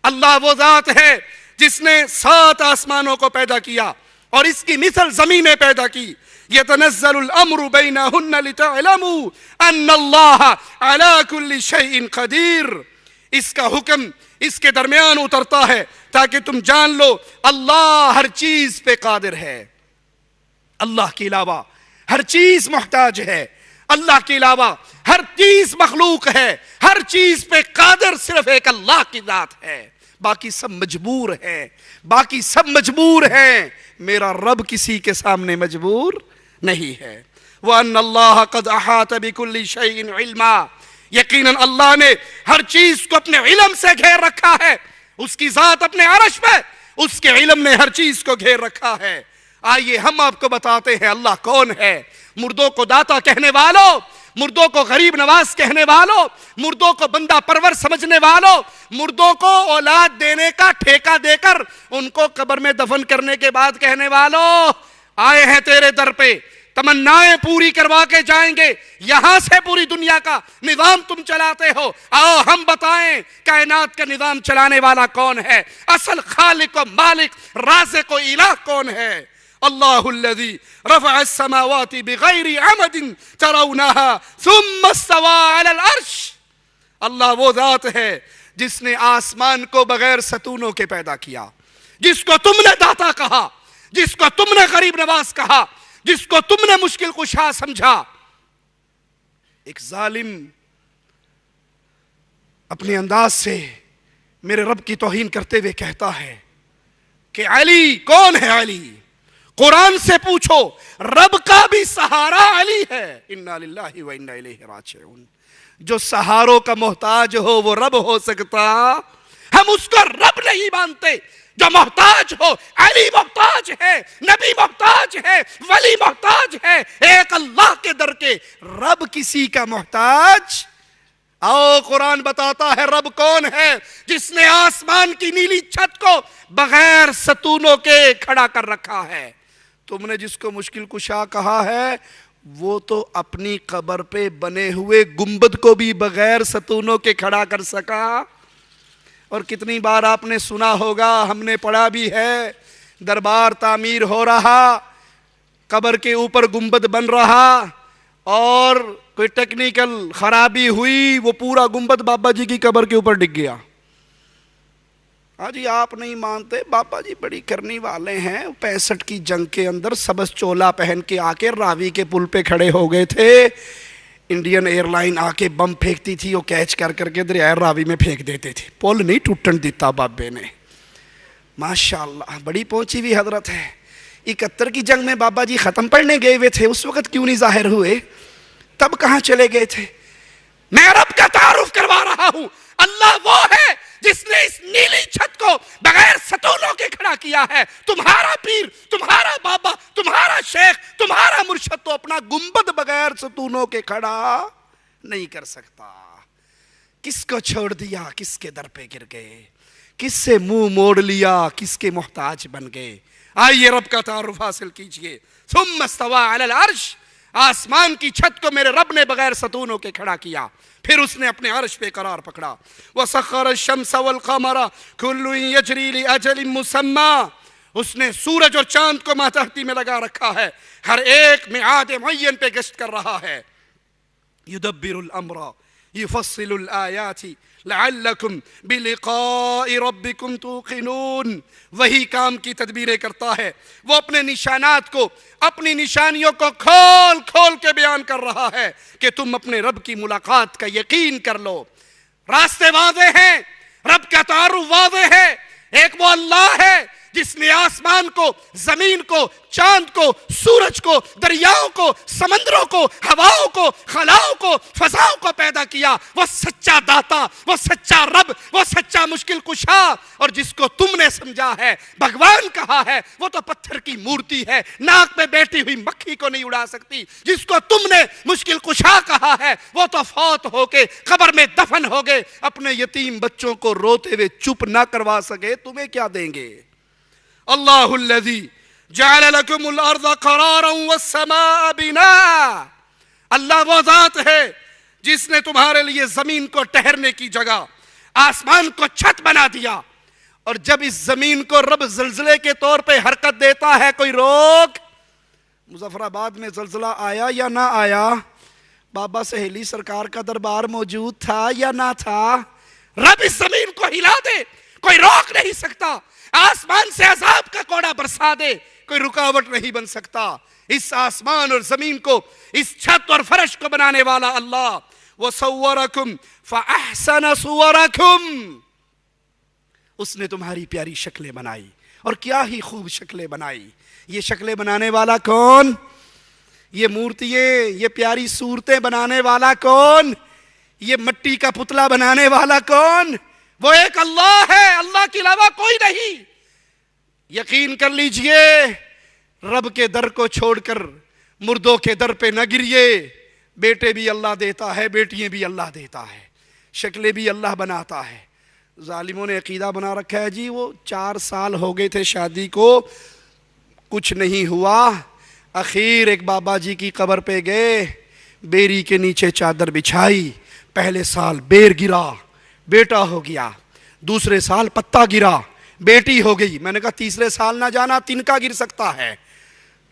اللہ وہ ذات ہے جس نے 7 آسمانوں کو پیدا کیا اور اس کی مثل زمینیں پیدا کی. يتنزل الامر بينهن لتعلموا ان الله على كل شيء قدير. اس کا حکم اس کے درمیان اترتا ہے تاکہ تم جان لو اللہ ہر چیز پہ قادر ہے. اللہ کے علاوہ ہر چیز محتاج ہے، اللہ کے علاوہ ہر چیز مخلوق ہے، ہر چیز پہ قادر صرف ایک اللہ کی ذات ہے. باقی سب مجبور ہیں، باقی سب مجبور ہیں. میرا رب کسی کے سامنے مجبور نہیں ہے. وَأَنَّ اللَّهَ قَدْ أَحَاطَ بِكُلِّ شَيْءٍ عِلْمًا. یقیناً اللہ نے ہر چیز کو اپنے علم سے گھیر رکھا ہے. اس کی ذات اپنے عرش پہ، اس کے علم نے ہر چیز کو گھیر رکھا ہے. آئیے ہم آپ کو بتاتے ہیں اللہ کون ہے. مردوں کو داتا کہنے والوں، مردوں کو غریب نواز کہنے والوں، مردوں کو بندہ پرور سمجھنے والوں، مردوں کو اولاد دینے کا ٹھیکہ دے کر ان کو قبر میں دفن کرنے کے بعد کہنے والوں، آئے ہیں تیرے در پہ، تمنائیں پوری کروا کے جائیں گے. یہاں سے پوری دنیا کا نظام تم چلاتے ہو، آؤ ہم بتائیں کائنات کا نظام چلانے والا کون ہے، اصل خالق و مالک رازق و الہ کون ہے. اللہ الذی رفع السماوات بغیر عمد ترونها ثم استوى على العرش. اللہ وہ ذات ہے جس نے آسمان کو بغیر ستونوں کے پیدا کیا، جس کو تم نے داتا کہا، جس کو تم نے غریب نواز کہا، جس کو تم نے مشکل کشا سمجھا. ایک ظالم اپنے انداز سے میرے رب کی توہین کرتے ہوئے کہتا ہے کہ علی کون ہے. علی قرآن سے پوچھو، رب کا بھی سہارا علی ہے. انا للہ و انا الیہ راجعون. جو سہاروں کا محتاج ہو وہ رب ہو سکتا؟ ہم اس کو رب نہیں مانتے. جو محتاج ہو، علی محتاج ہے، نبی محتاج ہے، ولی محتاج ہے. ایک اللہ کے در کے رب کسی کا محتاج؟ آؤ قرآن بتاتا ہے رب کون ہے. جس نے آسمان کی نیلی چھت کو بغیر ستونوں کے کھڑا کر رکھا ہے. تم نے جس کو مشکل کشا کہا ہے وہ تو اپنی قبر پہ بنے ہوئے گنبد کو بھی بغیر ستونوں کے کھڑا کر سکا. اور کتنی بار آپ نے سنا ہوگا، ہم نے پڑھا بھی ہے، دربار تعمیر ہو رہا، قبر کے اوپر گنبد بن رہا اور کوئی ٹیکنیکل خرابی ہوئی، وہ پورا گنبد بابا جی کی قبر کے اوپر ڈگ گیا. ہاں جی آپ نہیں مانتے، بابا جی بڑی کرنی والے ہیں. 65 کی جنگ کے اندر سبز چولا پہن کے آ کے راوی کے پل پہ کھڑے ہو گئے تھے. انڈین ایئر لائن آ کے بم پھینکتی تھی، وہ کیچ کر کے دریائے راوی میں پھینک دیتے تھے. پل نہیں ٹوٹن دیتا بابے نے. ماشاءاللہ بڑی پہنچی ہوئی حضرت ہے. 71 کی جنگ میں بابا جی ختم پڑھنے گئے ہوئے تھے، اس وقت کیوں نہیں ظاہر ہوئے؟ تب کہاں چلے گئے تھے؟ میں رب کا تعارف کروا رہا ہوں. اللہ وہ ہے جس نے اس نیلی چھت کو بغیر ستونوں کے کھڑا کیا ہے. تمہارا پیر، تمہارا بابا، تمہارا شیخ، تمہارا مرشد تو اپنا گنبد بغیر ستونوں کے کھڑا نہیں کر سکتا. کس کو چھوڑ دیا، کس کے در پہ گر گئے، کس سے منہ موڑ لیا، کس کے محتاج بن گئے. آئیے رب کا تعارف حاصل کیجئے. ثم استوى على العرش. آسمان کی چھت کو میرے رب نے بغیر ستونوں کے کھڑا کیا، پھر اس نے اپنے عرش پہ قرار پکڑا. وَسَخَّرَ الشَّمْسَ وَالْقَمَرَ كُلٌّ يَجْرِي لِأَجَلٍ مُّسَمًّى. اس نے سورج اور چاند کو ماتحتی میں لگا رکھا ہے، ہر ایک میعاد معین پہ گشت کر رہا ہے. يُدَبِّرُ الْأَمْرَ يُفَصِّلُ الْآيَاتِ لَعَلَّكُمْ بِلِقَاءِ رَبِّكُمْ تُوقِنُونَ. وہی کام کی تدبیریں کرتا ہے. وہ اپنے نشانات کو، اپنی نشانیوں کو کھول کھول کے بیان کر رہا ہے کہ تم اپنے رب کی ملاقات کا یقین کر لو. راستے واضح ہیں، رب کا تعارف واضح ہے. ایک وہ اللہ ہے جس نے آسمان کو، زمین کو، چاند کو، سورج کو، دریاؤں کو، سمندروں کو، ہواؤں کو، خلاؤں کو، فضاؤں کو پیدا کیا. وہ سچا داتا، وہ سچا رب، وہ سچا مشکل کشا. اور جس کو تم نے سمجھا ہے، بھگوان کہا ہے، وہ تو پتھر کی مورتی ہے، ناک میں بیٹھی ہوئی مکھی کو نہیں اڑا سکتی. جس کو تم نے مشکل کشا کہا ہے، وہ تو فوت ہو کے قبر میں دفن ہو گئے. اپنے یتیم بچوں کو روتے ہوئے چپ نہ کروا سکے، تمہیں کیا دیں گے؟ اللہ الذی جعل لکم الارض قرارا والسماء بناء. اللہ وہ ذات ہے جس نے تمہارے لیے زمین کو ٹھہرنے کی جگہ، آسمان کو چھت بنا دیا. اور جب اس زمین کو رب زلزلے کے طور پہ حرکت دیتا ہے، کوئی روک؟ مظفر آباد میں زلزلہ آیا یا نہ آیا؟ بابا سہیلی سرکار کا دربار موجود تھا یا نہ تھا؟ رب اس زمین کو ہلا دے، کوئی روک نہیں سکتا. آسمان سے عذاب کا کوڑا برسا دے، کوئی رکاوٹ نہیں بن سکتا. اس آسمان اور زمین کو، اس چھت اور فرش کو بنانے والا اللہ. وَصَوَّرَكُمْ فَأَحْسَنَ صُوَرَكُمْ. اس نے تمہاری پیاری شکلیں بنائی، اور کیا ہی خوب شکلیں بنائی. یہ شکلیں بنانے والا کون؟ یہ مورتییں، یہ پیاری صورتیں بنانے والا کون؟ یہ مٹی کا پتلا بنانے والا کون؟ وہ ایک اللہ ہے، اللہ کے علاوہ کوئی نہیں. یقین کر لیجئے، رب کے در کو چھوڑ کر مردوں کے در پہ نہ گریے. بیٹے بھی اللہ دیتا ہے، بیٹیاں بھی اللہ دیتا ہے، شکلیں بھی اللہ بناتا ہے. ظالموں نے عقیدہ بنا رکھا ہے جی وہ 4 سال ہو گئے تھے شادی کو، کچھ نہیں ہوا. اخیر ایک بابا جی کی قبر پہ گئے، بیری کے نیچے چادر بچھائی. پہلے سال بیر گرا، بیٹا ہو گیا. دوسرے سال پتا گرا، بیٹی ہو گئی. میں نے کہا تیسرے سال نہ جانا، تنکا گر سکتا ہے.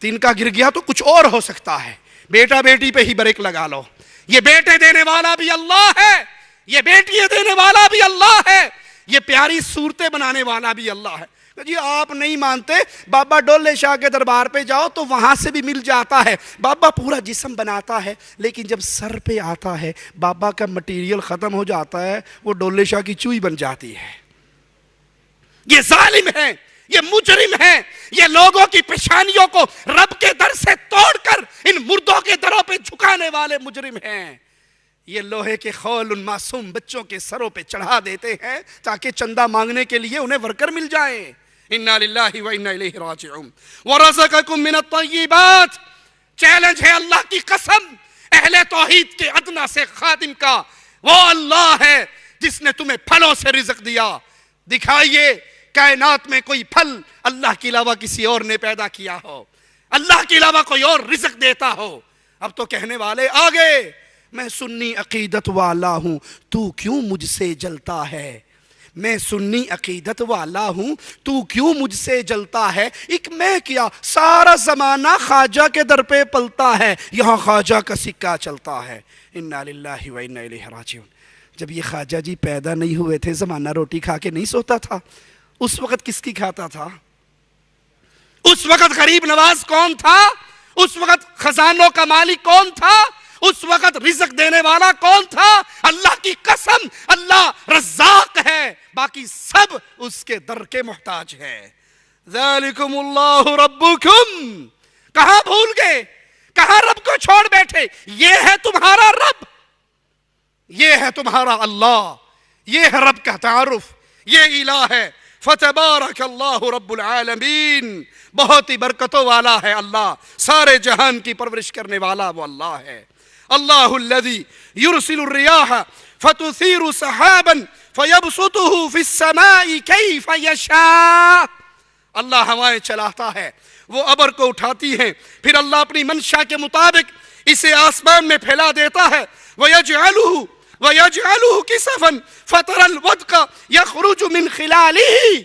تنکا گر گیا تو کچھ اور ہو سکتا ہے. بیٹا بیٹی پہ ہی بریک لگا لو. یہ بیٹے دینے والا بھی اللہ ہے، یہ بیٹیاں دینے والا بھی اللہ ہے، یہ پیاری صورتیں بنانے والا بھی اللہ ہے. جی آپ نہیں مانتے، بابا ڈولے شاہ کے دربار پہ جاؤ تو وہاں سے بھی مل جاتا ہے. بابا پورا جسم بناتا ہے، لیکن جب سر پہ آتا ہے بابا کا مٹیریل ختم ہو جاتا ہے، وہ ڈولے شاہ کی چوئی بن جاتی ہے. یہ ظالم ہے، یہ مجرم ہے، یہ لوگوں کی پیشانیوں کو رب کے در سے توڑ کر ان مردوں کے دروں پہ جھکانے والے مجرم ہیں. یہ لوہے کے خول ان معصوم بچوں کے سروں پہ چڑھا دیتے ہیں تاکہ چندہ مانگنے کے لیے انہیں ورکر مل جائیں. اِنَّا لِلَّهِ وَإِنَّا إِلَيْهِ رَاجِعُونَ. وَرَزَقَكُم مِّنَ الطَّيِّبَاتِ. چیلنج ہے اللہ کی قسم اہل توحید کے ادنا سے خادم کا. وہ اللہ ہے جس نے تمہیں پھلوں سے رزق دیا. دکھائیے کائنات میں کوئی پھل اللہ کے علاوہ کسی اور نے پیدا کیا ہو، اللہ کے علاوہ کوئی اور رزق دیتا ہو. اب تو کہنے والے آگے، میں سنی عقیدت والا ہوں، تو کیوں مجھ سے جلتا ہے؟ میں سنی عقیدت والا ہوں، تو کیوں مجھ سے جلتا ہے؟ ایک میں کیا، سارا زمانہ خواجہ کے در پہ پلتا ہے، یہاں خواجہ کا سکہ چلتا ہے. اِنَّا لِلَّهِ وَإِنَّا إِلَيْهِ رَاجِعُونَ. جب یہ خواجہ جی پیدا نہیں ہوئے تھے، زمانہ روٹی کھا کے نہیں سوتا تھا. اس وقت کس کی کھاتا تھا؟ اس وقت غریب نواز کون تھا؟ اس وقت خزانوں کا مالک کون تھا؟ اس وقت رزق دینے والا کون تھا؟ اللہ کی قسم اللہ رزاق ہے، باقی سب اس کے در کے محتاج ہے. ذالکم اللہ ربکم. کہاں بھول گئے؟ کہاں رب کو چھوڑ بیٹھے؟ یہ ہے تمہارا رب، یہ ہے تمہارا اللہ، یہ ہے رب کا تعارف، یہ الہ ہے. فتبارک اللہ رب العالمین. بہت ہی برکتوں والا ہے اللہ، سارے جہان کی پرورش کرنے والا وہ اللہ ہے. اللہ الذی یرسل الریاح فتثیر سحابا فیبسطہ فی السماء کیف یشاء. اللہ ہوائیں چلاتا ہے، وہ ابر کو اٹھاتی ہیں، پھر اللہ اپنی منشا کے مطابق اسے آسمان میں پھیلا دیتا ہے. وَيَجْعَلُهُ كِسَفًا فَتَرَى الْوَدْقَ يَخْرُجُ مِنْ خِلَالِهِ.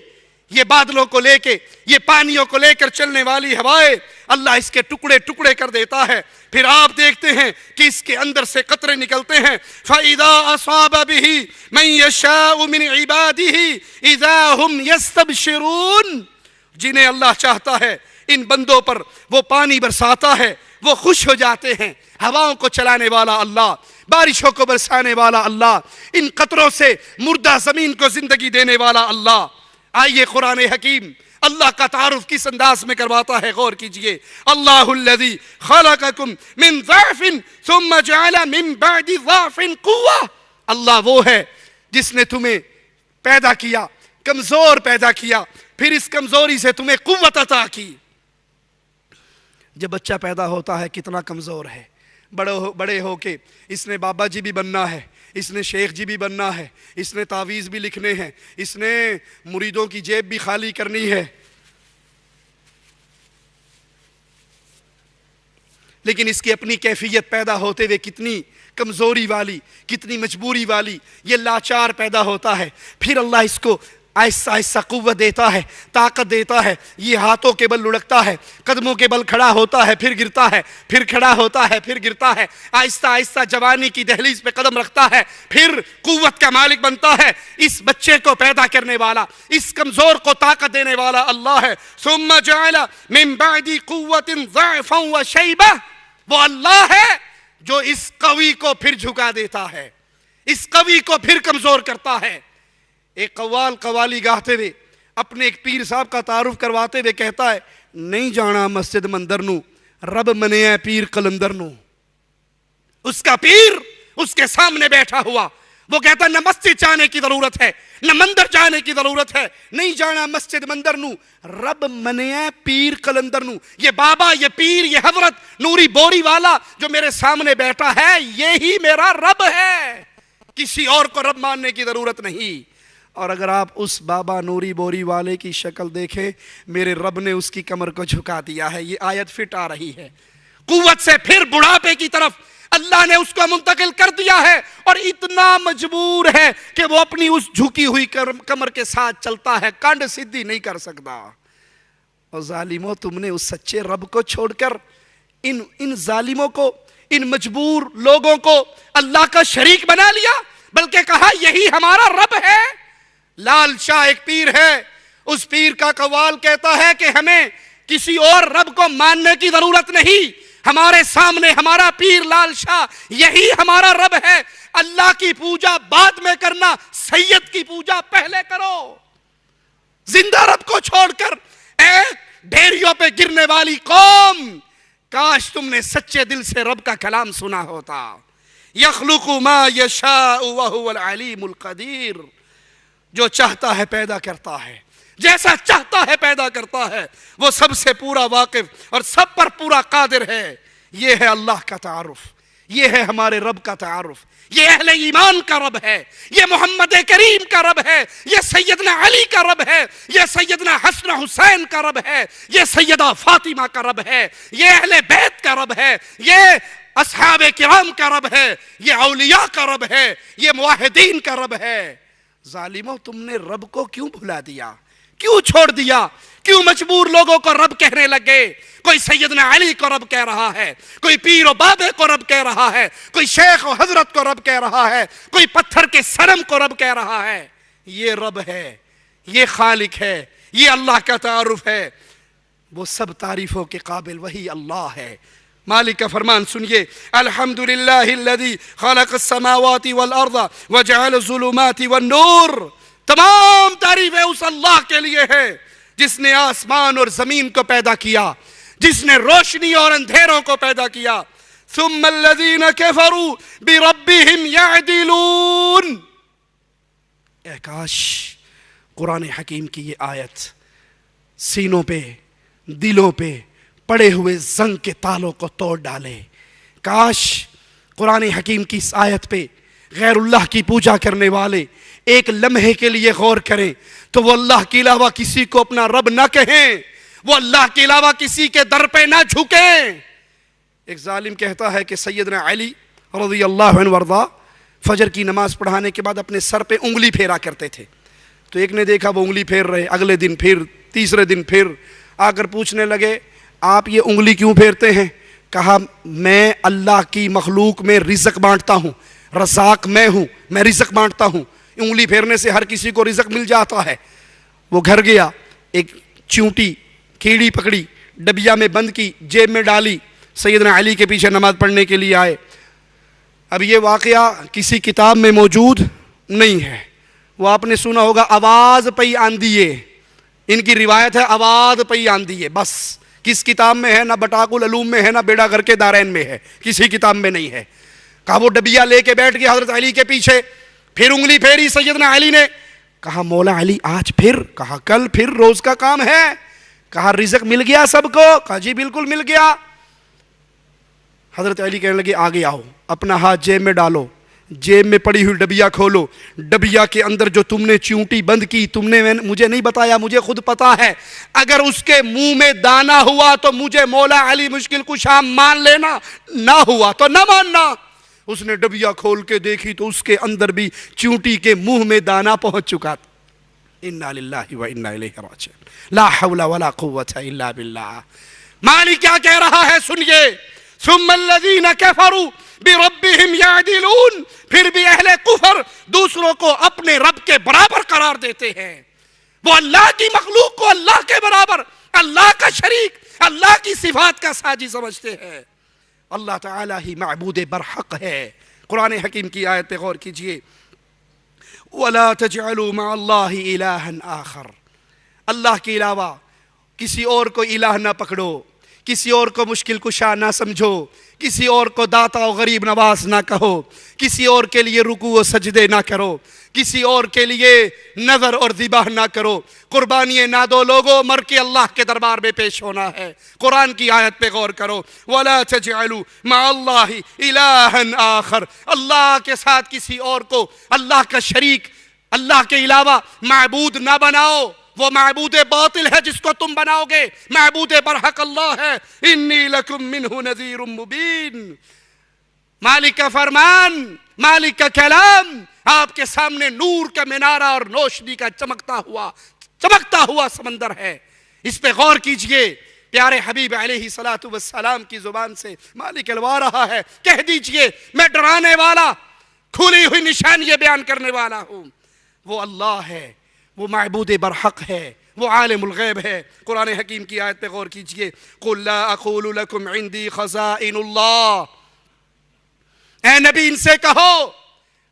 یہ بادلوں کو لے کے، یہ پانیوں کو لے کر چلنے والی ہوائیں اللہ اس کے ٹکڑے ٹکڑے کر دیتا ہے. پھر آپ دیکھتے ہیں کہ اس کے اندر سے قطرے نکلتے ہیں. فَإِذَا أَصَابَ بِهِ مَنْ يَشَاءُ مِنْ عِبَادِهِ إِذَا هُمْ يَسْتَبْشِرُونَ. جنہیں اللہ چاہتا ہے ان بندوں پر وہ پانی برساتا ہے، وہ خوش ہو جاتے ہیں. ہواؤں کو چلانے والا اللہ، بارشوں کو برسانے والا اللہ، ان قطروں سے مردہ زمین کو زندگی دینے والا اللہ۔ آئیے قرآن حکیم اللہ کا تعارف کس انداز میں کرواتا ہے، غور کیجئے۔ اللہ الذی خلقکم من ضعف ثم جعل من بعد ضعف قوة۔ اللہ وہ ہے جس نے تمہیں پیدا کیا، کمزور پیدا کیا، پھر اس کمزوری سے تمہیں قوت عطا کی۔ جب بچہ پیدا ہوتا ہے کتنا کمزور ہے، بڑے ہو کے اس نے بابا جی بھی بننا ہے، اس نے شیخ جی بھی بننا ہے، اس نے تعویذ بھی لکھنے ہیں، اس نے مریدوں کی جیب بھی خالی کرنی ہے، لیکن اس کی اپنی کیفیت پیدا ہوتے ہوئے کتنی کمزوری والی، کتنی مجبوری والی، یہ لاچار پیدا ہوتا ہے۔ پھر اللہ اس کو آہستہ آہستہ قوت دیتا ہے، طاقت دیتا ہے، یہ ہاتھوں کے بل لڑکتا ہے، قدموں کے بل کھڑا ہوتا ہے، پھر گرتا ہے، پھر کھڑا ہوتا ہے، پھر گرتا ہے، آہستہ آہستہ جوانی کی دہلیز پہ قدم رکھتا ہے، پھر قوت کا مالک بنتا ہے۔ اس بچے کو پیدا کرنے والا، اس کمزور کو طاقت دینے والا اللہ ہے۔ ثم جعل من بعد قوت ضعفا وشیبہ، وہ اللہ ہے جو اس قوی کو پھر جھکا دیتا ہے، اس قوی کو پھر کمزور کرتا ہے۔ ایک قوال قوالی گاہتے ہوئے اپنے ایک پیر صاحب کا تعارف کرواتے ہوئے کہتا ہے، نہیں جانا مسجد مندر نو، رب منیا پیر قلندر نو۔ اس کا پیر اس کے سامنے بیٹھا ہوا، وہ کہتا ہے نہ مسجد جانے کی ضرورت ہے، نہ مندر جانے کی ضرورت ہے، نہیں جانا مسجد مندر نو، رب منیا پیر قلندر نو۔ یہ بابا، یہ پیر، یہ حضرت نوری بوری والا جو میرے سامنے بیٹھا ہے، یہی میرا رب ہے، کسی اور کو رب ماننے کی ضرورت نہیں۔ اور اگر آپ اس بابا نوری بوری والے کی شکل دیکھیں، میرے رب نے اس کی کمر کو جھکا دیا ہے۔ یہ آیت فٹ آ رہی ہے، قوت سے پھر بڑھاپے کی طرف اللہ نے اس کو منتقل کر دیا ہے، اور اتنا مجبور ہے کہ وہ اپنی اس جھکی ہوئی کمر کے ساتھ چلتا ہے، کانڈ سدھی نہیں کر سکتا۔ اور ظالموں، تم نے اس سچے رب کو چھوڑ کر ان ظالموں کو، ان مجبور لوگوں کو اللہ کا شریک بنا لیا، بلکہ کہا یہی ہمارا رب ہے۔ لال شاہ ایک پیر ہے، اس پیر کا قوال کہتا ہے کہ ہمیں کسی اور رب کو ماننے کی ضرورت نہیں، ہمارے سامنے ہمارا پیر لال شاہ یہی ہمارا رب ہے۔ اللہ کی پوجا بعد میں کرنا، سید کی پوجا پہلے کرو۔ زندہ رب کو چھوڑ کر ایک ڈھیریوں پہ گرنے والی قوم، کاش تم نے سچے دل سے رب کا کلام سنا ہوتا۔ یخلق ما یشاء وہو العلیم القدیر، جو چاہتا ہے پیدا کرتا ہے، جیسا چاہتا ہے پیدا کرتا ہے، وہ سب سے پورا واقف اور سب پر پورا قادر ہے۔ یہ ہے اللہ کا تعارف، یہ ہے ہمارے رب کا تعارف، یہ اہل ایمان کا رب ہے، یہ محمد کریم کا رب ہے، یہ سیدنا علی کا رب ہے، یہ سیدنا حسن حسین کا رب ہے، یہ سیدہ فاطمہ کا رب ہے، یہ اہل بیت کا رب ہے، یہ اصحاب کرام کا رب ہے، یہ اولیاء کا رب ہے، یہ موحدین کا رب ہے۔ ظالموں، تم نے رب کو کیوں بھلا دیا؟ کیوں چھوڑ دیا؟ کیوں مجبور لوگوں کو رب کہنے لگے؟ کوئی سیدنا علی کو رب کہہ رہا ہے، کوئی پیر و بابے کو رب کہہ رہا ہے، کوئی شیخ و حضرت کو رب کہہ رہا ہے، کوئی پتھر کے صنم کو رب کہہ رہا ہے۔ یہ رب ہے، یہ خالق ہے، یہ اللہ کا تعارف ہے۔ وہ سب تعریفوں کے قابل وہی اللہ ہے۔ مالک کا فرمان سنیے، الحمدللہ الذی خلق السماوات والارض وجعل الظلمات والنور۔ تمام تعریفیں اس اللہ کے لیے ہے جس نے آسمان اور زمین کو پیدا کیا، جس نے روشنی اور اندھیروں کو پیدا کیا۔ ثم الذین کفروا بربہم یعدلون۔ اے کاش قرآن حکیم کی یہ آیت سینوں پہ، دلوں پہ پڑے ہوئے زنگ کے تالوں کو توڑ ڈالے۔ کاش قرآن حکیم کی اس آیت پہ غیر اللہ کی پوجا کرنے والے ایک لمحے کے لیے غور کریں تو وہ اللہ کے علاوہ کسی کو اپنا رب نہ کہیں، وہ اللہ کے علاوہ کسی کے در پہ نہ جھکیں۔ ایک ظالم کہتا ہے کہ سیدنا علی رضی اللہ عنہ وارضا فجر کی نماز پڑھانے کے بعد اپنے سر پہ انگلی پھیرا کرتے تھے۔ تو ایک نے دیکھا وہ انگلی پھیر رہے، اگلے دن پھر، تیسرے دن پھر، آ کر پوچھنے لگے آپ یہ انگلی کیوں پھیرتے ہیں؟ کہا میں اللہ کی مخلوق میں رزق بانٹتا ہوں، رزاق میں ہوں، میں رزق بانٹتا ہوں، انگلی پھیرنے سے ہر کسی کو رزق مل جاتا ہے۔ وہ گھر گیا، ایک چونٹی کیڑی پکڑی، ڈبیا میں بند کی، جیب میں ڈالی، سیدنا علی کے پیچھے نماز پڑھنے کے لیے آئے۔ اب یہ واقعہ کسی کتاب میں موجود نہیں ہے، وہ آپ نے سنا ہوگا آواز پئی آندیے، ان کی روایت ہے آواز پئی آندیے، بس کس کتاب میں ہے؟ نہ بٹاق العلوم میں ہے، نہ بیڑا گھر کے دارین میں ہے، کسی کتاب میں نہیں ہے۔ کہا وہ ڈبیا لے کے بیٹھ گیا حضرت علی کے پیچھے، پھر انگلی پھیری سیدنا علی نے، کہا مولا علی آج پھر؟ کہا کل پھر، روز کا کام ہے۔ کہا رزق مل گیا سب کو؟ کہا جی بالکل مل گیا۔ حضرت علی کہنے لگے آگے آؤ، اپنا ہاتھ جیب میں ڈالو، جیب میں پڑی ہوئی ڈبیا کھولو، ڈبیا کے اندر جو تم نے چیونٹی بند کی، تم نے مجھے نہیں بتایا، مجھے خود پتا ہے، اگر اس کے منہ میں دانا ہوا تو مجھے مولا علی مشکل کشا مان لینا، نہ ہوا تو نہ ماننا۔ اس نے ڈبیا کھول کے دیکھی تو اس کے اندر بھی چیونٹی کے منہ میں دانا پہنچ چکا تھا۔ انا للہ و انا الیہ راجعون، لا حول ولا قوة الا باللہ۔ مالک کیا کہہ رہا ہے سنیے، ثم الذین کفروا بربہم یعدلون، پھر بھی اہل کفر دوسروں کو اپنے رب کے برابر قرار دیتے ہیں، وہ اللہ کی مخلوق کو اللہ کے برابر، اللہ کا شریک، اللہ کی صفات کا ساجی سمجھتے ہیں۔ اللہ تعالیٰ ہی معبود برحق ہے۔ قرآن حکیم کی آیت پہ غور کیجئے، وَلَا تَجْعَلُوا مَعَ اللَّهِ إِلَٰهًا آخر، اللہ کے علاوہ کسی اور کو الہ نہ پکڑو، کسی اور کو مشکل کشا نہ سمجھو، کسی اور کو داتا و غریب نواز نہ کہو، کسی اور کے لیے رکوع و سجدے نہ کرو، کسی اور کے لیے نظر اور ذبح نہ کرو، قربانیاں نہ دو، لوگوں مر کے اللہ کے دربار میں پیش ہونا ہے۔ قرآن کی آیت پہ غور کرو، وَلَا تَجْعَلُوا مَعَ اللَّهِ إِلَٰهًا آخر، اللہ کے ساتھ کسی اور کو اللہ کا شریک، اللہ کے علاوہ معبود نہ بناؤ، وہ معبود باطل ہے جس کو تم بناؤ گے، معبود برحق اللہ ہے۔ انی لکم منہ نذیر مبین، مالک کا فرمان، مالک کا کلام آپ کے سامنے نور کا منارہ اور روشنی کا چمکتا ہوا سمندر ہے۔ اس پہ غور کیجئے، پیارے حبیب علیہ السلام کی زبان سے مالک الوا رہا ہے، کہہ دیجئے میں ڈرانے والا، کھلی ہوئی نشانیاں بیان کرنے والا ہوں، وہ اللہ ہے، وہ معبود برحق ہے، وہ عالم الغیب ہے۔ قرآن حکیم کی آیت پہ غور کیجئے، قُلْ لَا أَقُولُ لَكُمْ عِنْدِي خَزَائِنُ اللَّهِ، اے نبی ان سے کہو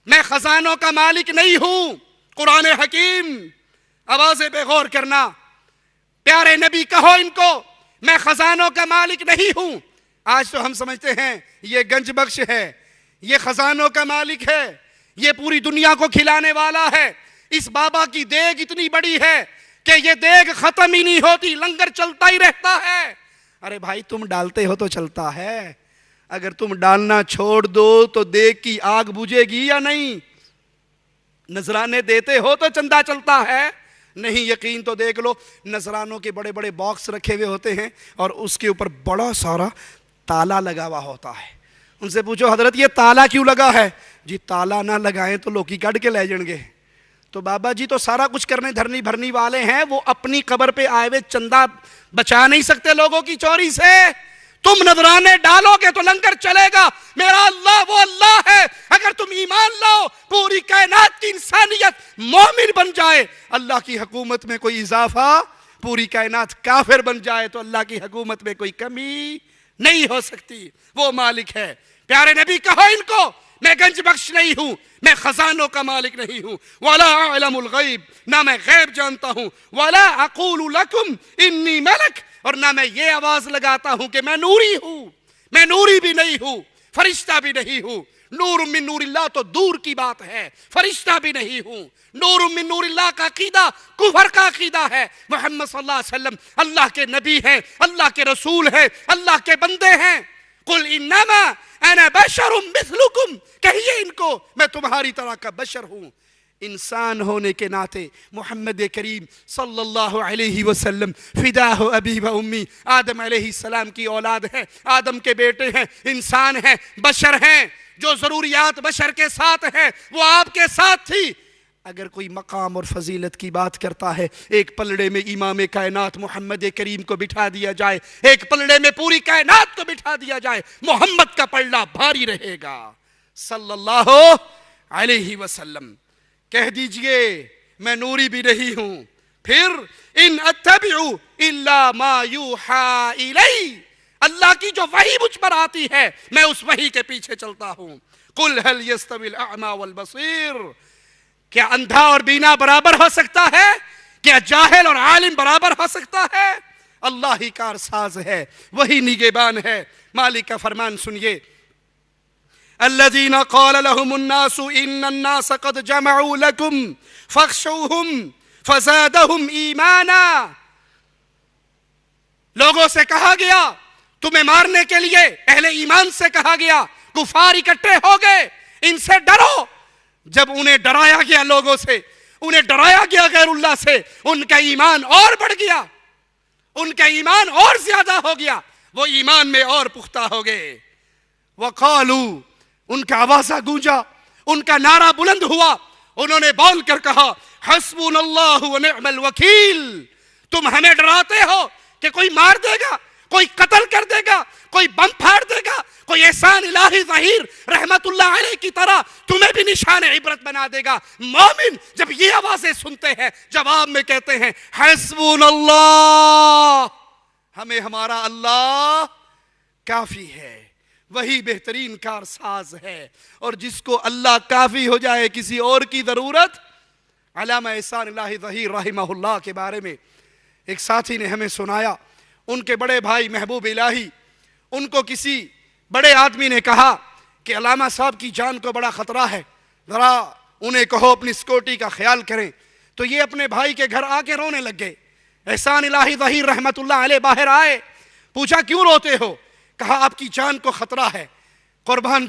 میں خزانوں کا مالک نہیں ہوں۔ قرآن حکیم، آوازیں پہ غور کرنا، پیارے نبی کہو ان کو میں خزانوں کا مالک نہیں ہوں۔ آج تو ہم سمجھتے ہیں یہ گنج بخش ہے، یہ خزانوں کا مالک ہے، یہ پوری دنیا کو کھلانے والا ہے، اس بابا کی دیگ اتنی بڑی ہے کہ یہ دیگ ختم ہی نہیں ہوتی، لنگر چلتا ہی رہتا ہے۔ ارے بھائی تم ڈالتے ہو تو چلتا ہے، اگر تم ڈالنا چھوڑ دو تو دیگ کی آگ بجھے گی یا نہیں؟ نذرانے دیتے ہو تو چندہ چلتا ہے؟ نہیں، یقین تو دیکھ لو، نذرانوں کے بڑے بڑے باکس رکھے ہوئے ہوتے ہیں اور اس کے اوپر بڑا سارا تالا لگا ہوا ہوتا ہے۔ ان سے پوچھو حضرت یہ تالا کیوں لگا ہے؟ جی تالا نہ لگائیں تو لوکی کٹ کے لے جائیں گے۔ تو بابا جی تو سارا کچھ کرنے دھرنی بھرنی والے ہیں، وہ اپنی قبر پہ آئے ہوئے چندہ بچا نہیں سکتے لوگوں کی چوری سے۔ تم نذرانے ڈالو گے تو لنگر چلے گا۔ میرا اللہ وہ اللہ ہے، اگر تم ایمان لاؤ پوری کائنات کی انسانیت مومن بن جائے، اللہ کی حکومت میں کوئی اضافہ، پوری کائنات کافر بن جائے تو اللہ کی حکومت میں کوئی کمی نہیں ہو سکتی۔ وہ مالک ہے۔ پیارے نبی کہو ان کو میں گنج بخش نہیں ہوں، میں خزانوں کا مالک نہیں ہوں، وَلَا أَعْلَمُ الْغَيْبِ، نہ میں غیب جانتا ہوں، وَلَا أَقُولُ لَكُمْ إِنِّي مَلَكٌ، اور نہ میں یہ آواز لگاتا ہوں کہ میں نوری ہوں، میں نوری بھی نہیں ہوں، فرشتہ بھی نہیں ہوں۔ نور من نور اللہ تو دور کی بات ہے، فرشتہ بھی نہیں ہوں۔ نور من نور اللہ کا عقیدہ کفر کا عقیدہ ہے۔ محمد صلی اللہ علیہ وسلم اللہ کے نبی ہیں، اللہ کے رسول ہیں، اللہ کے بندے ہیں۔ قُلْ إِنَّمَا أَنَا بَشَرٌ مِثْلُكُمْ، کہیے ان کو میں تمہاری طرح کا بشر ہوں۔ انسان ہونے کے ناطے محمد کریم صلی اللہ علیہ وسلم فداہ ابی و امی، آدم علیہ السلام کی اولاد ہے، آدم کے بیٹے ہیں، انسان ہیں، بشر ہیں، جو ضروریات بشر کے ساتھ ہیں وہ آپ کے ساتھ تھی۔ اگر کوئی مقام اور فضیلت کی بات کرتا ہے، ایک پلڑے میں امام کائنات محمد کریم کو بٹھا دیا جائے، ایک پلڑے میں پوری کائنات کو بٹھا دیا جائے، محمد کا پلڑا بھاری رہے گا صلی اللہ علیہ وسلم۔ کہہ دیجئے میں نوری بھی نہیں ہوں۔ پھر ان اتبع الا ما یوحى الی، اللہ کی جو وحی مجھ پر آتی ہے میں اس وحی کے پیچھے چلتا ہوں۔ قل هل يستوي الاعمى والبصير، کیا اندھا اور بینا برابر ہو سکتا ہے؟ کیا جاہل اور عالم برابر ہو سکتا ہے؟ اللہ ہی کارساز ہے، وہی نگہبان ہے۔ مالک کا فرمان سنیے، الذين قال لهم الناس ان الناس قد جمعوا لكم فاخشوهم فزادهم ایمانا، لوگوں سے کہا گیا تمہیں مارنے کے لیے، اہل ایمان سے کہا گیا کفار اکٹھے ہو گئے ان سے ڈرو، جب انہیں ڈرایا گیا لوگوں سے، انہیں ڈرایا گیا غیر اللہ سے، ان کا ایمان اور بڑھ گیا، ان کا ایمان اور زیادہ ہو گیا، وہ ایمان میں اور پختہ ہو گئے۔ وقالو، ان کا آوازہ گونجا، ان کا نعرہ بلند ہوا، انہوں نے بول کر کہا حسبنا اللہ ونعم الوکیل، تم ہمیں ڈراتے ہو کہ کوئی مار دے گا، کوئی قتل کر دے گا، کوئی بم پھاڑ دے گا، کوئی احسان الہی ظہیر رحمت اللہ علیہ کی طرح تمہیں بھی نشان عبرت بنا دے گا۔ مومن جب یہ آوازیں سنتے ہیں جواب میں کہتے ہیں حسبنا اللہ، ہمیں ہمارا اللہ کافی ہے، وہی بہترین کارساز ہے، اور جس کو اللہ کافی ہو جائے کسی اور کی ضرورت۔ علامہ احسان الہی ظہیر رحمہ اللہ کے بارے میں ایک ساتھی نے ہمیں سنایا، ان کے بڑے بھائی محبوب الہی، ان کو کسی بڑے آدمی نے کہا کہ علامہ صاحب کی جان کو بڑا خطرہ ہے، ذرا انہیں کہو اپنی سیکورٹی کا خیال کریں۔ تو یہ اپنے بھائی کے گھر آ کے رونے لگ گئے۔ احسان الہی ظہیر رحمت اللہ علیہ باہر آئے، پوچھا کیوں روتے ہو؟ کہا آپ کی جان کو خطرہ ہے۔ قربان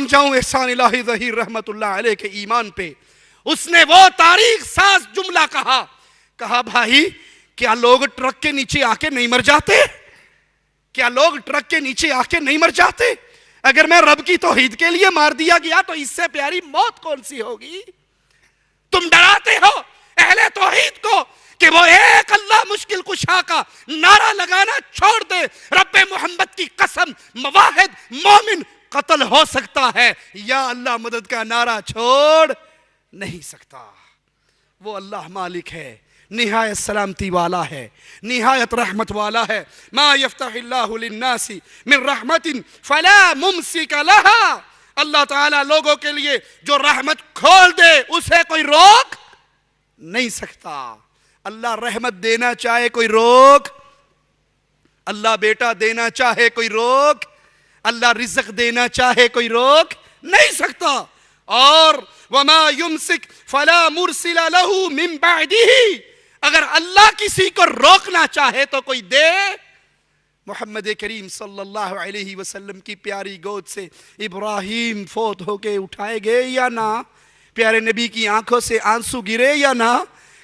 جاؤں احسان الہی ظہیر رحمت اللہ علیہ کے ایمان پہ۔ اس نے وہ تاریخ ساز جملہ کہا بھائی کیا لوگ ٹرک کے نیچے آ کے نہیں مر جاتے؟ کیا لوگ ٹرک کے نیچے آ کے نہیں مر جاتے؟ اگر میں رب کی توحید کے لیے مار دیا گیا تو اس سے پیاری موت کون سی ہوگی؟ تم ڈراتے ہو اہل توحید کو کہ وہ ایک اللہ مشکل کشا کا نعرہ لگانا چھوڑ دے۔ رب محمد کی قسم، مواحد مومن قتل ہو سکتا ہے، یا اللہ مدد کا نعرہ چھوڑ نہیں سکتا۔ وہ اللہ مالک ہے، نہایت سلامتی والا ہے، نہایت رحمت والا ہے۔ ما یفتح اللہ للناس من رحمت فلا ممسک لها، اللہ تعالیٰ لوگوں کے لیے جو رحمت کھول دے اسے کوئی روک نہیں سکتا۔ اللہ رحمت دینا چاہے کوئی روک، اللہ بیٹا دینا چاہے کوئی روک، اللہ رزق دینا چاہے کوئی روک نہیں سکتا۔ اور وما یمسک فلا مرسل له من بعده، اگر اللہ کسی کو روکنا چاہے تو کوئی دے۔ محمد کریم صلی اللہ علیہ وسلم کی پیاری گود سے ابراہیم فوت ہو کے اٹھائے گئے یا نہ؟ پیارے نبی کی آنکھوں سے آنسو گرے یا نہ؟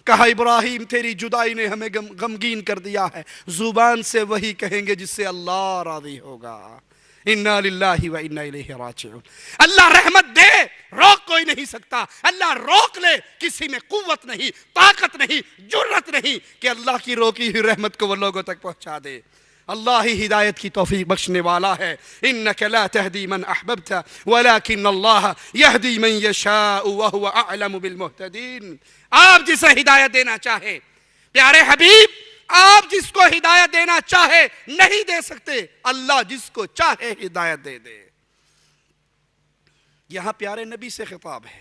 کہا ابراہیم تیری جدائی نے ہمیں غمگین کر دیا ہے، زبان سے وہی کہیں گے جس سے اللہ راضی ہوگا۔ انا للہ و انا الیہ راجعون۔ اللہ رحمت دے، روک کوئی نہیں سکتا۔ اللہ روک لے، کسی میں قوت نہیں، طاقت نہیں، جرت نہیں کہ اللہ کی روکی ہوئی رحمت کو وہ لوگوں تک پہنچا دے۔ اللہ ہی ہدایت کی توفیق بخشنے والا ہے۔ انک لا تہدی من احببت ولکن اللہ یہدی من یشاء وہو اعلم بالمہتدین۔ آپ جسے ہدایت دینا چاہے، پیارے حبیب آپ جس کو ہدایت دینا چاہے نہیں دے سکتے، اللہ جس کو چاہے ہدایت دے دے۔ یہاں پیارے نبی سے خطاب ہے،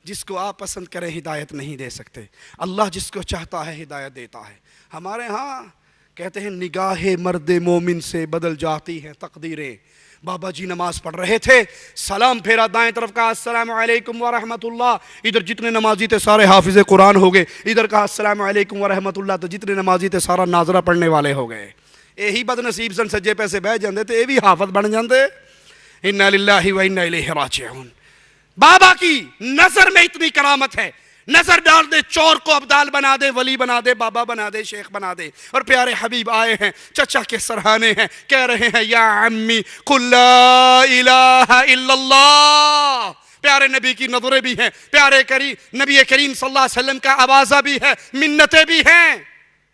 جس کو آپ پسند کریں ہدایت نہیں دے سکتے، اللہ جس کو چاہتا ہے ہدایت دیتا ہے۔ ہمارے ہاں کہتے ہیں نگاہ مرد مومن سے بدل جاتی ہیں تقدیریں۔ بابا جی نماز پڑھ رہے تھے، سلام پھیرا دائیں طرف کہا السلام علیکم ورحمت اللہ، ادھر جتنے نمازی تھے سارے حافظ قرآن ہو گئے، ادھر کہا السلام علیکم ورحمت اللہ تو جتنے نمازی تھے سارا ناظرہ پڑھنے والے ہو گئے۔ یہی بد نصیب سن سجے پیسے بہ جاندے تے یہ بھی حافظ بن جاندے۔ انا للہ و انا الیہ راجعون۔ بابا کی نظر میں اتنی کرامت ہے، نظر ڈال دے چور کو ابدال بنا دے، ولی بنا دے، بابا بنا دے، شیخ بنا دے۔ اور پیارے حبیب آئے ہیں، چچا کے سرہانے ہیں، کہہ رہے ہیں یا عمی قل لا الہ الا اللہ۔ پیارے نبی کی نظریں بھی ہیں، پیارے نبی کریم صلی اللہ علیہ وسلم کا آوازہ بھی ہے، منتیں بھی ہیں،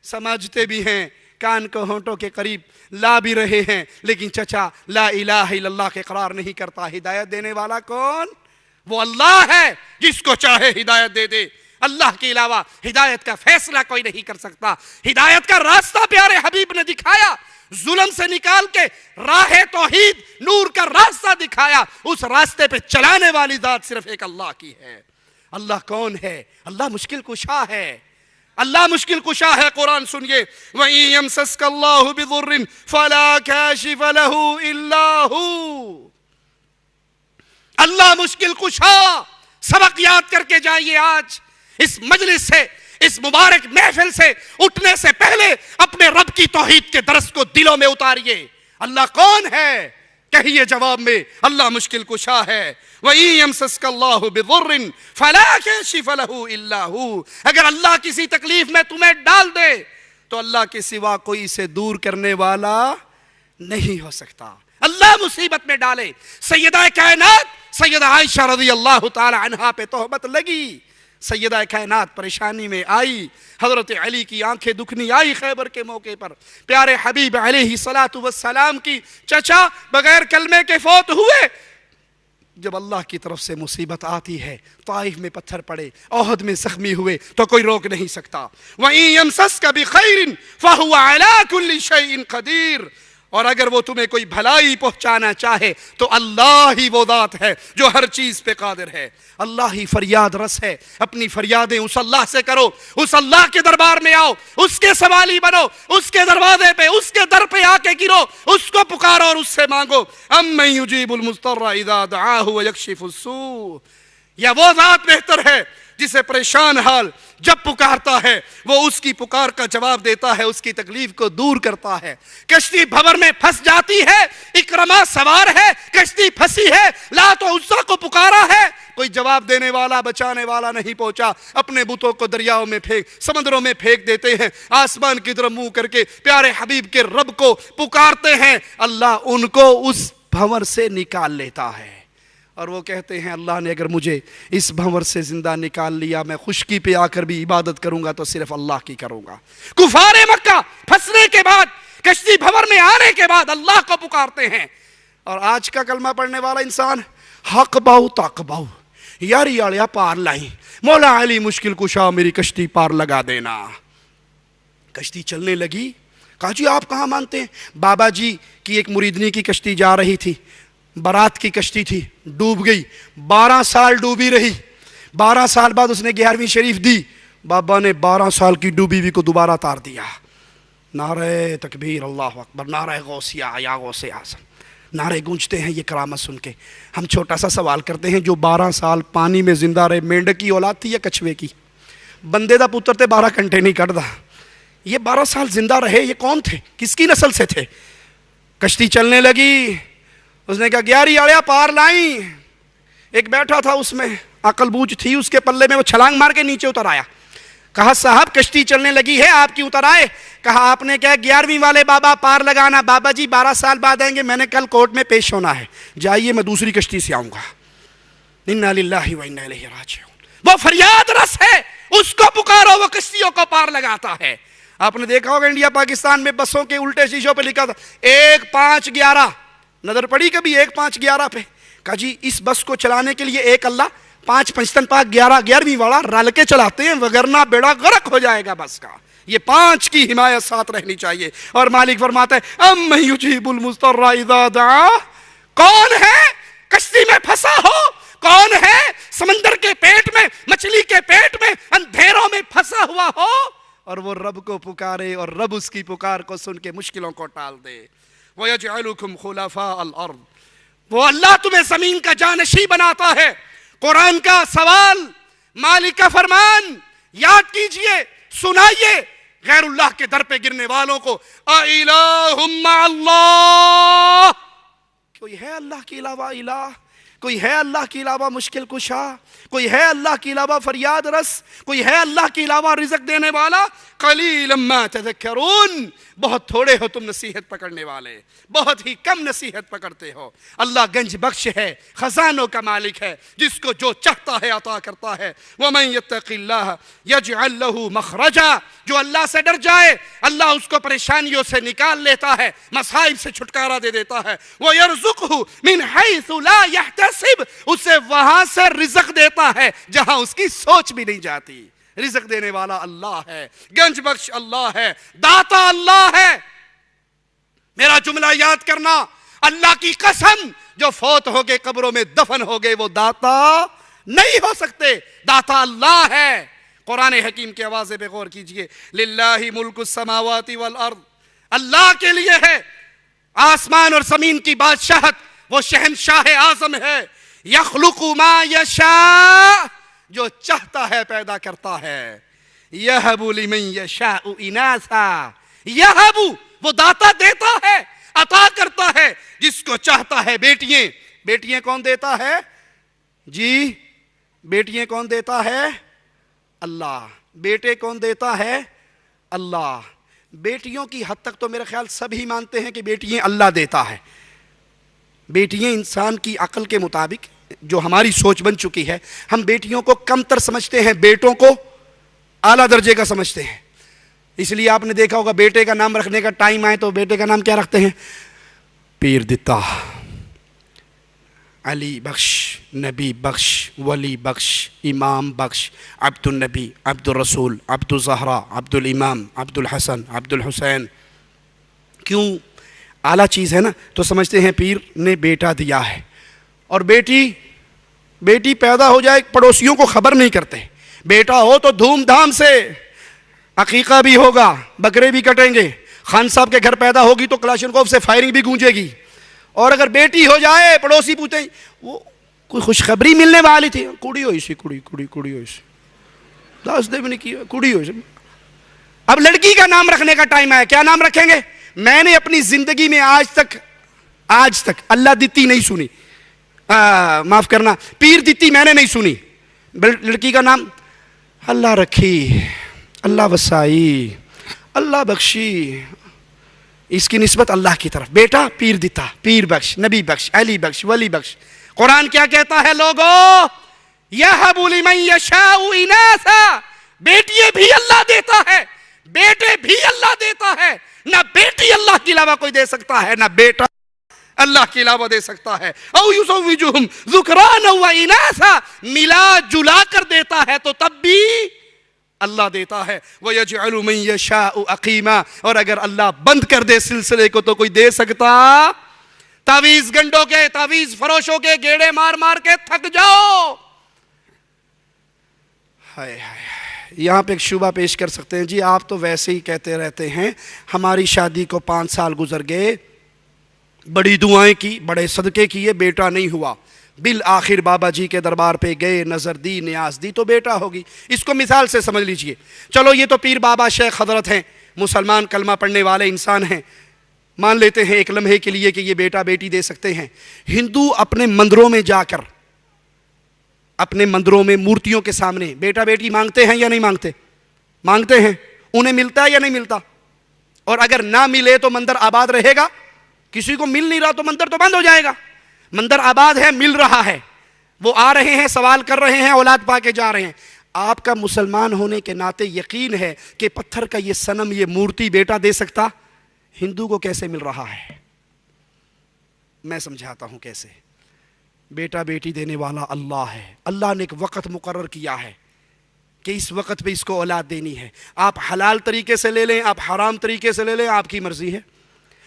سمجھتے بھی ہیں، کان کو ہونٹوں کے قریب لا بھی رہے ہیں، لیکن چچا لا الہ الا اللہ کے قرار نہیں کرتا۔ ہدایت دینے والا کون؟ وہ اللہ ہے، جس کو چاہے ہدایت دے دے۔ اللہ کے علاوہ ہدایت کا فیصلہ کوئی نہیں کر سکتا. ہدایت کا راستہ پیارے حبیب نے دکھایا, ظلم سے نکال کے راہ توحید نور کا راستہ دکھایا. اس راستے پہ چلانے والی ذات صرف ایک اللہ کی ہے. اللہ کون ہے؟ اللہ مشکل کشا ہے. اللہ مشکل کشا ہے. قرآن سنیے, وَإِن يَمْسَسْكَ اللَّهُ بِضُرٍّ فَلَا كَاشِفَ لَهُ إِلَّا هُوَ. اللہ مشکل کشا. سبق یاد کر کے جائیے. آج اس مجلس سے, اس مبارک محفل سے اٹھنے سے پہلے اپنے رب کی توحید کے درس کو دلوں میں اتاریے. اللہ کون ہے؟ کہیے جواب میں, اللہ مشکل کشا ہے. وَإِن يَمْسَسْكَ اللَّهُ بِضُرٍّ فَلَا كَاشِفَ لَهُ إِلَّا هُوَ. اگر اللہ کسی تکلیف میں تمہیں ڈال دے تو اللہ کے سوا کوئی اسے دور کرنے والا نہیں ہو سکتا. اللہ مصیبت میں ڈالے. سیدہ کائنات سیدہ عائشہ رضی اللہ تعالی عنہا پہ تہمت لگی. سیدہ کائنات پریشانی میں آئی. حضرت علی کی آنکھیں دکھنی آئی خیبر کے موقع پر. پیارے حبیب علیہ الصلوۃ والسلام کی چچا بغیر کلمے کے فوت ہوئے. جب اللہ کی طرف سے مصیبت آتی ہے, طائف میں پتھر پڑے, احد میں زخمی ہوئے, تو کوئی روک نہیں سکتا. وَإِن يَمْسَسْكَ بِخَيْرٍ فَهُوَ عَلَى كُلِّ شَيْءٍ قَدِيرٌ. اور اگر وہ تمہیں کوئی بھلائی پہنچانا چاہے تو اللہ ہی وہ ذات ہے جو ہر چیز پہ قادر ہے. اللہ ہی فریاد رس ہے. اپنی فریادیں اس اللہ سے کرو. اس اللہ کے دربار میں آؤ, اس کے سوالی بنو, اس کے دروازے پہ, اس کے در پہ آ کے گرو, اس کو پکارو اور اس سے مانگو. اَمَّن يُجِيبُ الْمُضْطَرَّ إِذَا دَعَاهُ وَيَكْشِفُ السُّوءَ. یا وہ ذات بہتر ہے جسے پریشان حال جب پکارتا ہے وہ اس کی پکار کا جواب دیتا ہے, اس کی تکلیف کو دور کرتا ہے. کشتی بھور میں پھنس جاتی ہے, اکرما سوار ہے, کشتی پھنسی ہے, لات و عزا کو پکارا ہے, کوئی جواب دینے والا بچانے والا نہیں پہنچا. اپنے بتوں کو دریاؤں میں پھینک, سمندروں میں پھینک دیتے ہیں. آسمان کی طرف منہ کر کے پیارے حبیب کے رب کو پکارتے ہیں. اللہ ان کو اس بھور سے نکال لیتا ہے. اور وہ کہتے ہیں اللہ نے اگر مجھے اس بھنور سے زندہ نکال لیا, میں خشکی پہ آ کر بھی عبادت کروں گا تو صرف اللہ کی کروں گا. کفار مکہ پھنسنے کے بعد, کشتی بھنور میں آنے کے بعد اللہ کو پکارتے ہیں. اور آج کا کلمہ پڑھنے والا انسان حق باؤ تاک باؤ, یاری آڑیا پار لائیں, مولا علی مشکل کشا میری کشتی پار لگا دینا. کشتی چلنے لگی. کہا جی آپ کہاں مانتے ہیں؟ بابا جی کی ایک مریدنی کی کشتی جا رہی تھی, برات کی کشتی تھی, ڈوب گئی. 12 سال ڈوبی رہی. 12 سال بعد اس نے 11ویں شریف دی. بابا نے 12 سال کی ڈوبی ہوئی کو دوبارہ تار دیا. نعرہ تکبیر, اللہ اکبر, نعرہ غوثیہ یا غوث اعظم, نعرے گونجتے ہیں یہ کرامت سن کے. ہم چھوٹا سا سوال کرتے ہیں, جو 12 سال پانی میں زندہ رہے, مینڈک کی اولاد تھی یا کچھوے کی؟ بندے دا پتر تے 12 گھنٹے نہیں کٹدا. یہ 12 سال زندہ رہے, یہ کون تھے, کس کی نسل سے تھے؟ کشتی چلنے لگی. اس نے کہا 11 آڑیا پار لائیں. ایک بیٹھا تھا اس میں, عقل بوجھ تھی اس کے پلے میں, وہ چھلانگ مار کے نیچے اتر آیا. کہا صاحب کشتی چلنے لگی ہے, آپ کیوں اتر آئے؟ کہا آپ نے کہا 11ویں والے بابا پار لگانا. بابا جی 12 سال بعد آئیں گے, میں نے کل کورٹ میں پیش ہونا ہے, جائیے میں دوسری کشتی سے آؤں گا. انا للہ و انا الیہ راجعون. وہ فریاد رس ہے, اس کو پکارو, وہ کشتیوں کو پار لگاتا ہے. آپ نے دیکھا ہوگا انڈیا پاکستان میں بسوں کے الٹے شیشوں پہ لکھا تھا 1511. نظر پڑی کبھی 1511 پہ؟ کہا جی اس بس کو چلانے کے لیے ایک اللہ, 5 پنجتن پاک 11 11ویں والا رل کے چلاتے ہیں, وگرنہ بیڑا غرق ہو جائے گا بس کا. یہ 5 کی حمایت ساتھ رہنی چاہیے. اور مالک فرماتا ہے اَمَّن يُجِيبُ الْمُضْطَرَّ إِذَا دَعَاهُ. کون ہے کشتی میں پھنسا ہو, کون ہے سمندر کے پیٹ میں, مچھلی کے پیٹ میں, اندھیروں میں پھنسا ہوا ہو, اور وہ رب کو پکارے اور رب اس کی پکار کو سن کے مشکلوں کو ٹال دے. وَيَجْعَلُكُمْ خُلَفَاءَ الْأَرْضِ. وہ اللہ تمہیں زمین کا جانشین بناتا ہے. قرآن کا سوال, مالک کا فرمان یاد کیجئے, سنائیے غیر اللہ کے در پہ گرنے والوں کو. اَإِلَٰهٌ مَّعَ اللَّهِ. کوئی ہے اللہ کے علاوہ الہ؟ کوئی ہے اللہ کے علاوہ مشکل کشا؟ کوئی ہے اللہ کے علاوہ فریاد رس؟ کوئی ہے اللہ کے علاوہ رزق دینے والا؟ قلیلا ما تذکرون. بہت تھوڑے ہو تم نصیحت پکڑنے والے, بہت ہی کم نصیحت پکڑتے ہو. اللہ گنج بخش ہے, خزانوں کا مالک ہے, جس کو جو چاہتا ہے عطا کرتا ہے. ومن یتق اللہ یجعل له مخرجا. جو اللہ سے ڈر جائے اللہ اس کو پریشانیوں سے نکال لیتا ہے, مصائب سے چھٹکارا دے دیتا ہے. وَيَرْزُقْهُ مِنْ حَيْثُ لَا يَحْتَسِبْ. اسے وہاں سے رزق دیتا ہے جہاں اس کی سوچ بھی نہیں جاتی. رزق دینے والا اللہ ہے، گنج بخش اللہ ہے، داتا اللہ ہے۔ میرا جملہ یاد کرنا، اللہ کی قسم جو فوت ہو گئے قبروں میں دفن ہو گئے وہ داتا نہیں ہو سکتے، داتا اللہ ہے۔ قرآن حکیم کے آوازے پہ غور کیجئے، للہ ملک السماوات والارض، اللہ کے لیے ہے آسمان اور زمین کی بادشاہت، وہ شہنشاہ اعظم ہے۔ یخلق ما یشاء، جو چاہتا ہے پیدا کرتا ہے۔ یہب لمن یشاء اناثا، یہب وہ داتا دیتا ہے، عطا کرتا ہے جس کو چاہتا ہے بیٹیاں۔ بیٹیاں کون دیتا ہے جی؟ بیٹیاں کون دیتا ہے؟ اللہ۔ بیٹے کون دیتا ہے؟ اللہ۔ بیٹیوں کی حد تک تو میرے خیال سبھی مانتے ہیں کہ بیٹیاں اللہ دیتا ہے۔ بیٹیاں انسان کی عقل کے مطابق جو ہماری سوچ بن چکی ہے، ہم بیٹیوں کو کم تر سمجھتے ہیں، بیٹوں کو اعلیٰ درجے کا سمجھتے ہیں۔ اس لیے آپ نے دیکھا ہوگا بیٹے کا نام رکھنے کا ٹائم آئے تو بیٹے کا نام کیا رکھتے ہیں؟ پیر دتا، علی بخش، نبی بخش، ولی بخش، امام بخش، عبد النبی، عبد الرسول، عبد الزہرا، عبد الامام، عبد الحسن، عبد الحسین۔ کیوں؟ اعلیٰ چیز ہے نا، تو سمجھتے ہیں پیر نے بیٹا دیا ہے۔ اور بیٹی پیدا ہو جائے پڑوسیوں کو خبر نہیں کرتے، بیٹا ہو تو دھوم دھام سے عقیقہ بھی ہوگا، بکرے بھی کٹیں گے، خان صاحب کے گھر پیدا ہوگی تو کلاشنکوف سے فائرنگ بھی گونجے گی۔ اور اگر بیٹی ہو جائے پڑوسی پوچھتے ہیں وہ کوئی خوشخبری ملنے والی تھی، کڑی ہوئی سی، کڑی ہوئی سی، 10 دن بھی نہیں کی، کڑی ہوئی سی۔ اب لڑکی کا نام رکھنے کا ٹائم آیا، کیا نام رکھیں گے؟ میں نے اپنی زندگی میں آج تک اللہ دتی نہیں سنی، معاف کرنا، پیر دتی میں نے نہیں سنی۔ لڑکی کا نام اللہ رکھی، اللہ وسائی، اللہ بخشی، اس کی نسبت اللہ کی طرف۔ بیٹا پیر دتا، پیر بخش، نبی بخش، علی بخش، ولی بخش۔ قرآن کیا کہتا ہے لوگو؟ یہب لمن یشاء اناثا، بیٹیے بھی اللہ دیتا ہے، بیٹے بھی اللہ دیتا ہے۔ نہ بیٹی اللہ کے علاوہ کوئی دے سکتا ہے، نہ بیٹا اللہ کے علاوہ دے سکتا ہے۔ او یزوجہم ذکرانا و اناثا، ملا جلا کر دیتا ہے تو تب بھی اللہ دیتا ہے۔ وَيَجْعَلُ مَن يَشَاءُ عَقِيمًا، اور اگر اللہ بند کر دے سلسلے کو تو کوئی دے سکتا؟ تعویذ گنڈوں کے، تعویذ فروشوں کے گیڑے مار مار کے تھک جاؤ۔ ہائے ہائے، یہاں پہ ایک شبہ پیش کر سکتے ہیں، جی آپ تو ویسے ہی کہتے رہتے ہیں، ہماری شادی کو 5 سال گزر گئے، بڑی دعائیں کی، بڑے صدقے کیے، بیٹا نہیں ہوا، بالآخر بابا جی کے دربار پہ گئے، نظر دی، نیاز دی تو بیٹا ہوگی۔ اس کو مثال سے سمجھ لیجئے۔ چلو یہ تو پیر بابا شیخ حضرت ہیں، مسلمان کلمہ پڑھنے والے انسان ہیں، مان لیتے ہیں ایک لمحے کے لیے کہ یہ بیٹا بیٹی دے سکتے ہیں۔ ہندو اپنے مندروں میں جا کر، اپنے مندروں میں مورتیوں کے سامنے بیٹا بیٹی مانگتے ہیں یا نہیں مانگتے؟ مانگتے ہیں۔ انہیں ملتا ہے یا نہیں ملتا؟ اور اگر نہ ملے تو مندر آباد رہے گا؟ کسی کو مل نہیں رہا تو مندر تو بند ہو جائے گا۔ مندر آباد ہے، مل رہا ہے، وہ آ رہے ہیں، سوال کر رہے ہیں، اولاد پا کے جا رہے ہیں۔ آپ کا مسلمان ہونے کے ناطے یقین ہے کہ پتھر کا یہ صنم، یہ مورتی بیٹا دے سکتا؟ ہندو کو کیسے مل رہا ہے؟ میں سمجھاتا ہوں کیسے۔ بیٹا بیٹی دینے والا اللہ ہے۔ اللہ نے ایک وقت مقرر کیا ہے کہ اس وقت پہ اس کو اولاد دینی ہے۔ آپ حلال طریقے سے لے لیں، آپ حرام طریقے سے لے لیں، آپ کی مرضی ہے۔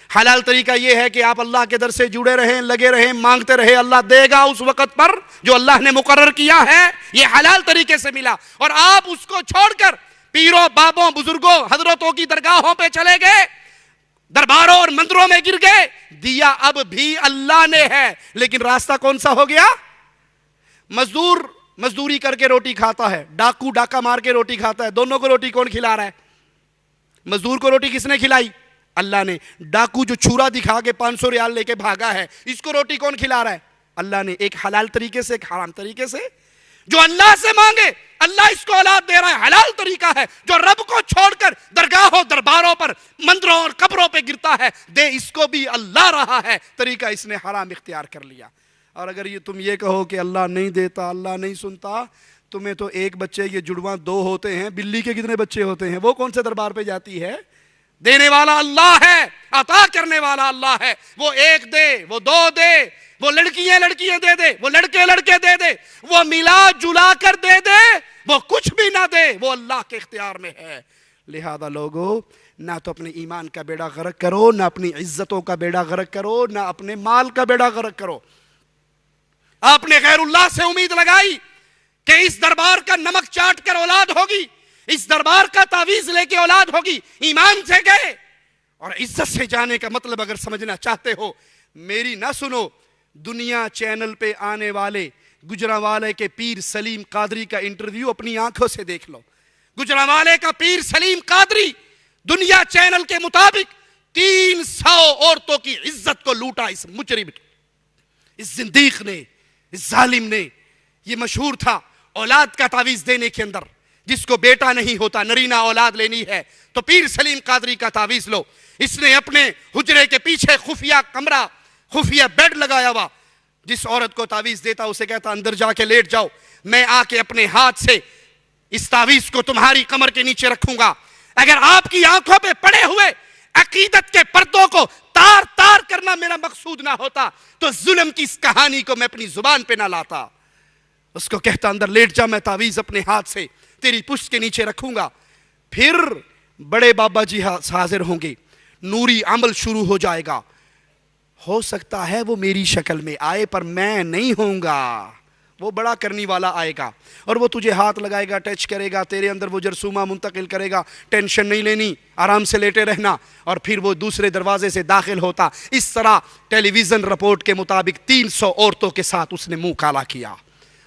حلال طریقہ یہ ہے کہ آپ اللہ کے در سے جڑے رہیں، لگے رہیں، مانگتے رہے، اللہ دے گا اس وقت پر جو اللہ نے مقرر کیا ہے، یہ حلال طریقے سے ملا۔ اور آپ اس کو چھوڑ کر پیروں، بابوں، بزرگوں، حضرتوں کی درگاہوں پہ چلے گئے، درباروں اور مندروں میں گر گئے۔ دیا اب بھی اللہ نے ہے، لیکن راستہ کون سا ہو گیا؟ مزدور مزدوری کر کے روٹی کھاتا ہے، ڈاکو ڈاکہ مار کے روٹی کھاتا ہے، دونوں کو روٹی کون کھلا رہا ہے؟ مزدور کو روٹی کس نے کھلائی؟ اللہ نے۔ ڈاکو جو چھورا دکھا کے 500 ریال لے کے بھاگا ہے، اس کو روٹی کون کھلا رہا ہے؟ اللہ نے۔ ایک حلال طریقے سے، ایک حرام طریقے سے۔ جو اللہ سے مانگے اللہ اس کو اولاد دے رہا ہے، حلال طریقہ ہے۔ جو رب کو چھوڑ کر درگاہوں، درباروں پر، مندروں اور قبروں پہ گرتا ہے، دے اس کو بھی اللہ رہا ہے، طریقہ اس نے حرام اختیار کر لیا۔ اور اگر یہ تم یہ کہو کہ اللہ نہیں دیتا، اللہ نہیں سنتا، تمہیں تو ایک بچے، یہ جڑواں 2 ہوتے ہیں، بلی کے کتنے بچے ہوتے ہیں؟ وہ کون سے دربار پہ جاتی ہے؟ دینے والا اللہ ہے، عطا کرنے والا اللہ ہے۔ وہ 1 دے، وہ 2 دے، وہ لڑکیاں دے دے، وہ لڑکے دے دے، وہ ملا جلا کر دے دے، وہ کچھ بھی نہ دے، وہ اللہ کے اختیار میں ہے۔ لہذا لوگو، نہ تو اپنے ایمان کا بیڑا غرق کرو، نہ اپنی عزتوں کا بیڑا غرق کرو، نہ اپنے مال کا بیڑا غرق کرو۔ آپ نے غیر اللہ سے امید لگائی کہ اس دربار کا نمک چاٹ کر اولاد ہوگی، اس دربار کا تعویذ لے کے اولاد ہوگی، ایمان سے گئے۔ اور عزت سے جانے کا مطلب اگر سمجھنا چاہتے ہو، میری نہ سنو، دنیا چینل پہ آنے والے گجرانوالے کے پیر سلیم قادری کا انٹرویو اپنی آنکھوں سے دیکھ لو۔ گجرانوالے کا پیر سلیم قادری دنیا چینل کے مطابق 300 عورتوں کی عزت کو لوٹا اس مجرم نے، اس زندیق نے، اس ظالم نے۔ یہ مشہور تھا اولاد کا تعویذ دینے کے اندر، جس کو بیٹا نہیں ہوتا، نرینہ اولاد لینی ہے تو پیر سلیم قادری کا تعویذ لو۔ اس نے اپنے حجرے کے پیچھے خفیہ کمرہ، خفیہ بیڈ لگایا ہوا، جس عورت کو تعویذ دیتا اسے کہتا اندر جا کے لیٹ جاؤ، میں آ کے اپنے ہاتھ سے اس تعویذ کو تمہاری کمر کے نیچے رکھوں گا۔ اگر آپ کی آنکھوں پہ پڑے ہوئے عقیدت کے پردوں کو تار تار کرنا میرا مقصود نہ ہوتا تو ظلم کی اس کہانی کو میں اپنی زبان پہ نہ لاتا۔ اس کو کہتا اندر لیٹ جا، میں تعویذ اپنے ہاتھ سے تیری پشت کے نیچے رکھوں گا۔ پھر بڑے بابا جی حاضر ہوں گے، نوری عمل شروع ہو جائے گا۔ ہو سکتا ہے وہ میری شکل میں آئے پر میں نہیں ہوں گا، وہ بڑا کرنی والا آئے گا اور وہ تجھے ہاتھ لگائے گا، ٹچ کرے گا، تیرے اندر وہ جرثومہ منتقل کرے گا، ٹینشن نہیں لینی، آرام سے لیٹے رہنا، اور پھر وہ دوسرے دروازے سے داخل ہوتا۔ اس طرح ٹیلی ویژن رپورٹ کے مطابق 300 عورتوں کے ساتھ اس نے منہ کالا کیا،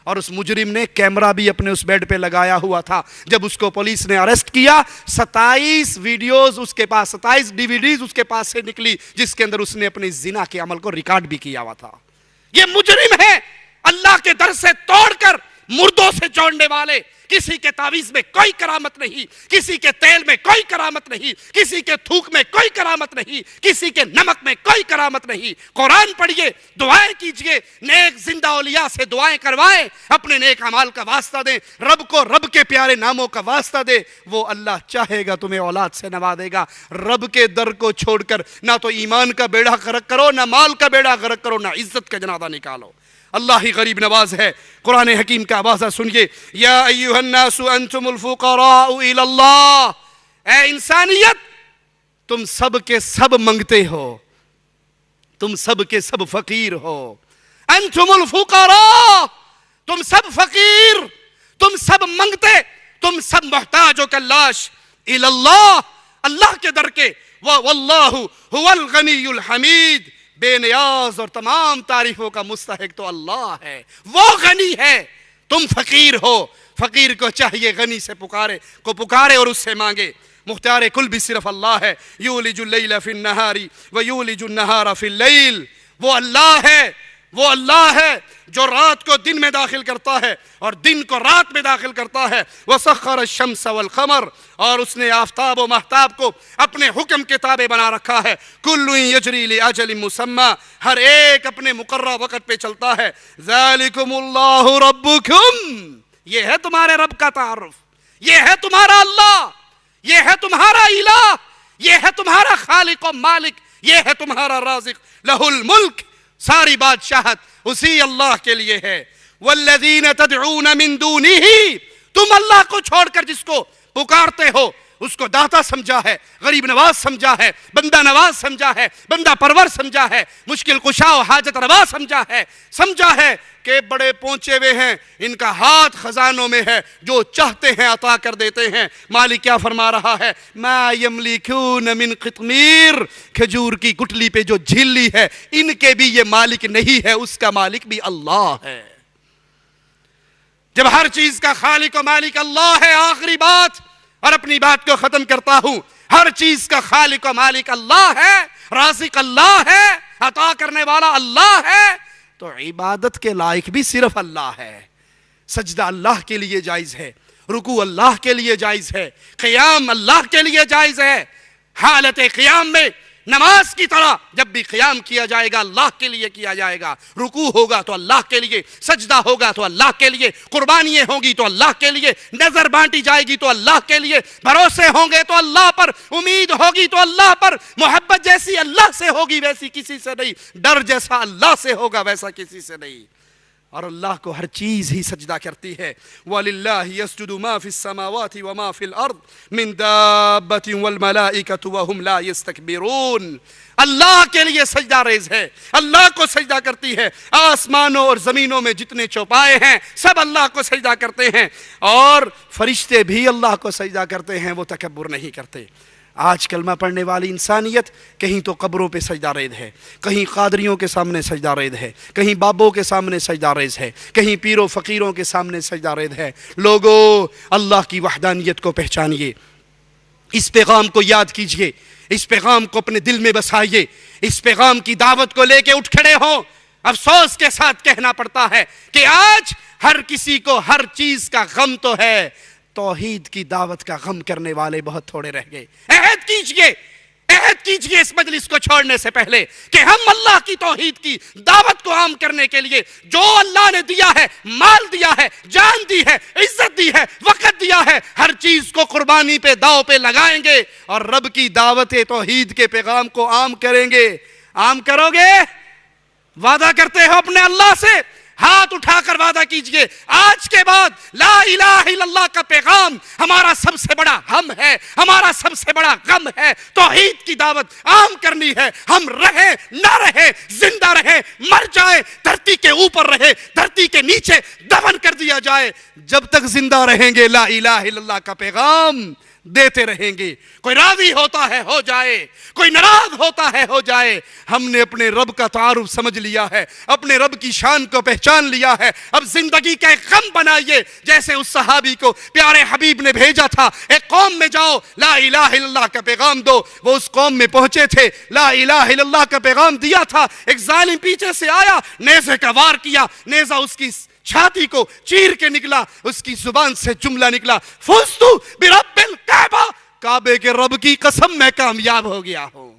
اور اس مجرم نے کیمرہ بھی اپنے اس بیڈ پہ لگایا ہوا تھا۔ جب اس کو پولیس نے اریسٹ کیا، 27 ویڈیوز اس کے پاس، 27 DVDs اس کے پاس سے نکلی، جس کے اندر اس نے اپنے زنا کے عمل کو ریکارڈ بھی کیا ہوا تھا۔ یہ مجرم ہے، اللہ کے در سے توڑ کر مردوں سے جوڑنے والے۔ کسی کے تعویذ میں کوئی کرامت نہیں، کسی کے تیل میں کوئی کرامت نہیں، کسی کے تھوک میں کوئی کرامت نہیں، کسی کے نمک میں کوئی کرامت نہیں۔ قرآن پڑھیے، دعائیں کیجئے، نیک زندہ اولیاء سے دعائیں کروائیں، اپنے نیک اعمال کا واسطہ دیں، رب کو رب کے پیارے ناموں کا واسطہ دیں، وہ اللہ چاہے گا تمہیں اولاد سے نوازے گا۔ رب کے در کو چھوڑ کر نہ تو ایمان کا بیڑا غرق کرو، نہ مال کا بیڑا غرق کرو، نہ عزت کا جنازہ نکالو۔ اللہ ہی غریب نواز ہے۔ قرآن حکیم کا آوازہ سنیے، یا ایھا الناس انتم الفقراء الی اللہ، اے انسانیت تم سب کے سب منگتے ہو، تم سب کے سب فقیر ہو۔ انتم الفقراء، تم سب فقیر، تم سب منگتے، تم سب محتاج و کلاش، الی اللہ، اللہ کے در کے۔ واللہ هو الغنی الحمید، بے نیاز اور تمام تعریفوں کا مستحق تو اللہ ہے، وہ غنی ہے، تم فقیر ہو۔ فقیر کو چاہیے غنی سے پکارے اور اس سے مانگے۔ مختار کل بھی صرف اللہ ہے، یولج اللیل فی النہار ویولج النہار فی اللیل، وہ اللہ ہے، وہ اللہ ہے جو رات کو دن میں داخل کرتا ہے اور دن کو رات میں داخل کرتا ہے۔ وسخر الشمس والقمر، اور اس نے آفتاب و مہتاب کو اپنے حکم کے تابع بنا رکھا ہے۔ کل یجری لاجل مسمی، ہر ایک اپنے مقررہ وقت پہ چلتا ہے۔ ذالکم اللہ ربکم، یہ ہے تمہارے رب کا تعارف، یہ ہے تمہارا اللہ، یہ ہے تمہارا الہ، یہ ہے تمہارا خالق و مالک، یہ ہے تمہارا رازق۔ لہ الملک، ساری بادشاہت اسی اللہ کے لیے ہے۔ والذین تدعون من دونہ، تم اللہ کو چھوڑ کر جس کو پکارتے ہو اس کو داتا سمجھا ہے، غریب نواز سمجھا ہے، بندہ نواز سمجھا ہے، بندہ پرور سمجھا ہے، مشکل کشا و حاجت روا سمجھا ہے کہ بڑے پہنچے ہوئے ہیں، ان کا ہاتھ خزانوں میں ہے، جو چاہتے ہیں عطا کر دیتے ہیں۔ مالک کیا فرما رہا ہے؟ ما یملکون من قطمیر، کھجور کی گٹلی پہ جو جھلی ہے، ان کے بھی یہ مالک نہیں ہے، اس کا مالک بھی اللہ ہے۔ جب ہر چیز کا خالق و مالک اللہ ہے، آخری بات اور اپنی بات کو ختم کرتا ہوں، ہر چیز کا خالق و مالک اللہ ہے، رازق اللہ ہے، عطا کرنے والا اللہ ہے، تو عبادت کے لائق بھی صرف اللہ ہے۔ سجدہ اللہ کے لیے جائز ہے، رکوع اللہ کے لیے جائز ہے، قیام اللہ کے لیے جائز ہے۔ حالت قیام میں نماز کی طرح جب بھی قیام کیا جائے گا اللہ کے لیے کیا جائے گا، رکوع ہوگا تو اللہ کے لیے، سجدہ ہوگا تو اللہ کے لیے، قربانیاں ہوں گی تو اللہ کے لیے، نظر بانٹی جائے گی تو اللہ کے لیے، بھروسے ہوں گے تو اللہ پر، امید ہوگی تو اللہ پر، محبت جیسی اللہ سے ہوگی ویسی کسی سے نہیں، ڈر جیسا اللہ سے ہوگا ویسا کسی سے نہیں۔ اور اللہ کو ہر چیز ہی سجدہ کرتی ہے. وَلِلَّهِ يَسْجُدُ مَا فِي السَّمَاوَاتِ وَمَا فِي الْأَرْضِ مِن دَابَّةٍ وَالْمَلَائِكَةُ وَهُمْ لَا يَسْتَكْبِرُونَ. اللہ کے لیے سجدہ ریز ہے, اللہ کو سجدہ کرتی ہے. آسمانوں اور زمینوں میں جتنے چوپائے ہیں سب اللہ کو سجدہ کرتے ہیں, اور فرشتے بھی اللہ کو سجدہ کرتے ہیں, وہ تکبر نہیں کرتے. آج کلمہ پڑھنے والی انسانیت کہیں تو قبروں پہ سجدہ ریز ہے, کہیں قادریوں کے سامنے سجدہ ریز ہے, کہیں بابوں کے سامنے سجدہ ریز ہے, کہیں پیروں فقیروں کے سامنے سجدہ ریز ہے. لوگوں, اللہ کی وحدانیت کو پہچانیے, اس پیغام کو یاد کیجئے, اس پیغام کو اپنے دل میں بسائیے, اس پیغام کی دعوت کو لے کے اٹھ کھڑے ہوں. افسوس کے ساتھ کہنا پڑتا ہے کہ آج ہر کسی کو ہر چیز کا غم تو ہے, توحید کی دعوت کا غم کرنے والے بہت تھوڑے رہ گئے. عہد کیجئے اس مجلس کو چھوڑنے سے پہلے کہ ہم اللہ کی توحید کی دعوت کو عام کرنے کے لیے جو اللہ نے دیا ہے, مال دیا ہے, جان دی ہے, عزت دی ہے, وقت دیا ہے, ہر چیز کو قربانی پہ داؤ پہ لگائیں گے اور رب کی دعوت توحید کے پیغام کو عام کریں گے. عام کرو گے؟ وعدہ کرتے ہو اپنے اللہ سے؟ ہاتھ اٹھا کر وعدہ کیجئے, آج کے بعد لا الہ الا اللہ کا پیغام ہمارا سب سے بڑا ہم ہے, ہمارا سب سے بڑا غم ہے. توحید کی دعوت عام کرنی ہے. ہم رہیں نہ رہیں, زندہ رہیں مر جائیں, دھرتی کے اوپر رہے, دھرتی کے نیچے دفن کر دیا جائے, جب تک زندہ رہیں گے لا الہ الا اللہ کا پیغام دیتے رہیں گے. کوئی راضی ہوتا ہے ہو جائے, کوئی ناراض ہوتا ہے ہو جائے. ہم نے اپنے رب کا تعارف سمجھ لیا ہے, اپنے رب کی شان کو پہچان لیا ہے. اب زندگی کا ایک غم بنائیے, جیسے اس صحابی کو پیارے حبیب نے بھیجا تھا, ایک قوم میں جاؤ لا الہ الا اللہ کا پیغام دو. وہ اس قوم میں پہنچے تھے, لا الہ الا اللہ کا پیغام دیا تھا. ایک ظالم پیچھے سے آیا, نیزے کا وار کیا, نیزہ اس کی چھاتی کو چیر کے نکلا, اس کی زبان سے جملہ نکلا, فزتو برب الکعبہ, کعبے کے رب کی قسم میں کامیاب ہو گیا ہوں.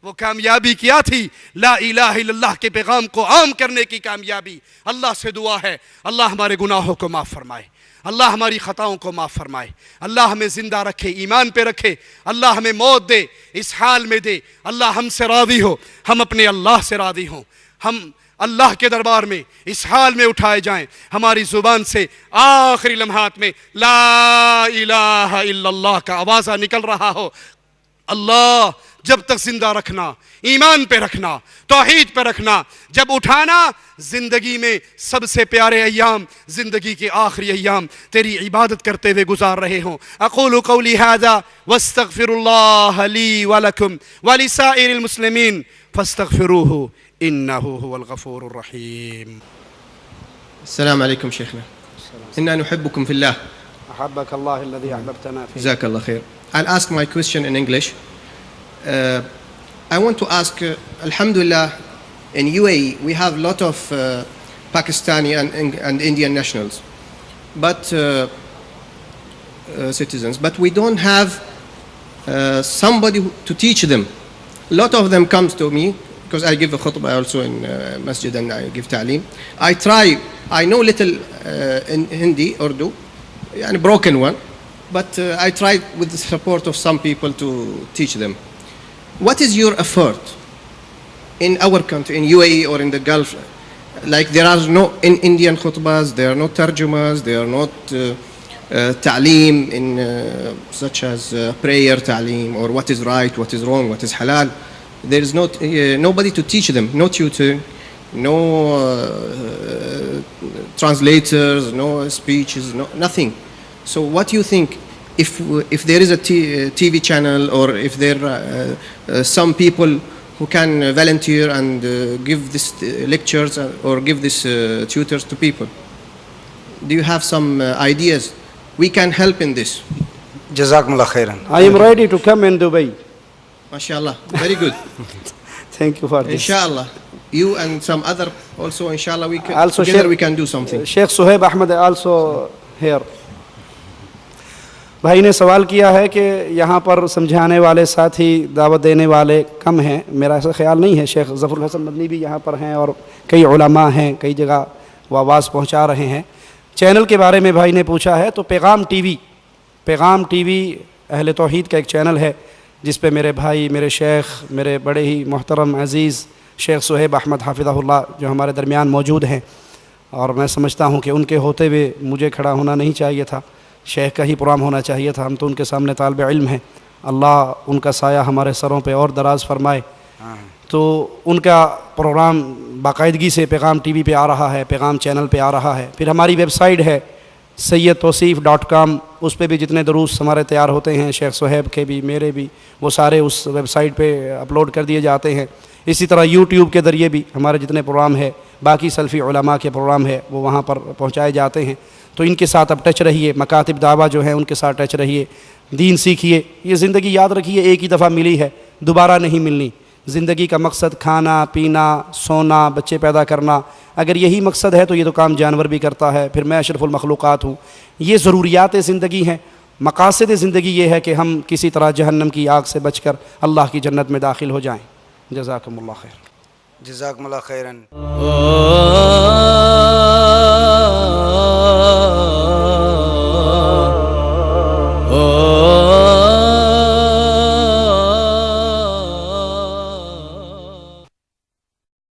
وہ کامیابی کیا تھی؟ لا الہ الا اللہ کے پیغام کو عام کرنے کی کامیابی. اللہ سے دعا ہے اللہ ہمارے گناہوں کو معاف فرمائے, اللہ ہماری خطاؤں کو معاف فرمائے, اللہ ہمیں زندہ رکھے, ایمان پہ رکھے, اللہ ہمیں موت دے, اس حال میں دے. اللہ ہم سے راضی ہو, ہم اپنے اللہ سے راضی ہوں, ہم اللہ کے دربار میں اس حال میں اٹھائے جائیں, ہماری زبان سے آخری لمحات میں لا الہ الا اللہ کا آوازہ نکل رہا ہو. اللہ جب تک زندہ رکھنا, ایمان پہ رکھنا, توحید پہ رکھنا, جب اٹھانا زندگی میں سب سے پیارے ایام, زندگی کے آخری ایام تیری عبادت کرتے ہوئے گزار رہے ہوں. اقول قولی ھذا واستغفر اللہ لی ولکم ولسائر المسلمین فاستغفروہ انہ هو الغفور الرحیم. السلام عليكم شيخنا. إنا نحبكم في الله. أحبك الله الذي أحببتنا فيه. جزاك الله خير. I'll ask my question in English. I want to ask, alhamdulillah, in UAE we have a lot of Pakistani and Indian nationals, but citizens, but we don't have somebody to teach them. A lot of them comes to me because I give a khutbah also in masjid and I give ta'aleem. I know little in Hindi, Urdu, a broken one, but I try with the support of some people to teach them. What is your effort in our country, in UAE or in the Gulf? Like there are no in Indian khutbahs, there are no tarjumas, there are not ta'aleem in such as prayer ta'aleem or what is right, what is wrong, what is halal. There is not nobody to teach them, no tutor, no translators, no speeches, nothing. So what do you think? If there is a TV channel or if there are some people who can volunteer and give this lectures or give this tutors to people, do you have some ideas? We can help in this. Jazakumullah khairan. I am ready to come in Dubai. MashaAllah, very good. Thank you for this. Inshallah, you and some other also, inshallah, we can Also together Sheikh- we can do something. Sheikh Suhaib Ahmed also here. بھائی نے سوال کیا ہے کہ یہاں پر سمجھانے والے ساتھی دعوت دینے والے کم ہیں. میرا ایسا خیال نہیں ہے. شیخ ظفر الحسن مدنی بھی یہاں پر ہیں اور کئی علماء ہیں, کئی جگہ وہ آواز پہنچا رہے ہیں. چینل کے بارے میں بھائی نے پوچھا ہے تو پیغام ٹی وی اہل توحید کا ایک چینل ہے جس پہ میرے بھائی, میرے شیخ, میرے بڑے ہی محترم عزیز شیخ صہیب احمد حافظہ اللہ جو ہمارے درمیان موجود ہیں, اور میں سمجھتا ہوں کہ ان کے ہوتے ہوئے مجھے کھڑا ہونا نہیں چاہیے تھا، شیخ کا ہی پروگرام ہونا چاہیے تھا. ہم تو ان کے سامنے طالب علم ہیں. اللہ ان کا سایہ ہمارے سروں پہ اور دراز فرمائے. تو ان کا پروگرام باقاعدگی سے پیغام ٹی وی پہ آ رہا ہے، پیغام چینل پہ آ رہا ہے. پھر ہماری ویب سائٹ ہے sayyidtawseef.com، اس پہ بھی جتنے دروس ہمارے تیار ہوتے ہیں، شیخ صہیب کے بھی میرے بھی، وہ سارے اس ویب سائٹ پہ اپلوڈ کر دیے جاتے ہیں. اسی طرح یوٹیوب کے ذریعے بھی ہمارے جتنے پروگرام ہے، باقی سلفی علماء کے پروگرام ہے، وہ وہاں پر پہنچائے جاتے ہیں. تو ان کے ساتھ اب ٹچ رہیے، مکاتب دعویٰ جو ہیں ان کے ساتھ ٹچ رہیے، دین سیکھیے. یہ زندگی یاد رکھیے ایک ہی دفعہ ملی ہے، دوبارہ نہیں ملنی. زندگی کا مقصد کھانا پینا سونا بچے پیدا کرنا، اگر یہی مقصد ہے تو یہ تو کام جانور بھی کرتا ہے. پھر میں اشرف المخلوقات ہوں. یہ ضروریات زندگی ہیں. مقاصد زندگی یہ ہے کہ ہم کسی طرح جہنم کی آگ سے بچ کر اللہ کی جنت میں داخل ہو جائیں. جزاکم اللہ خیر. جزاکم اللہ خیراً.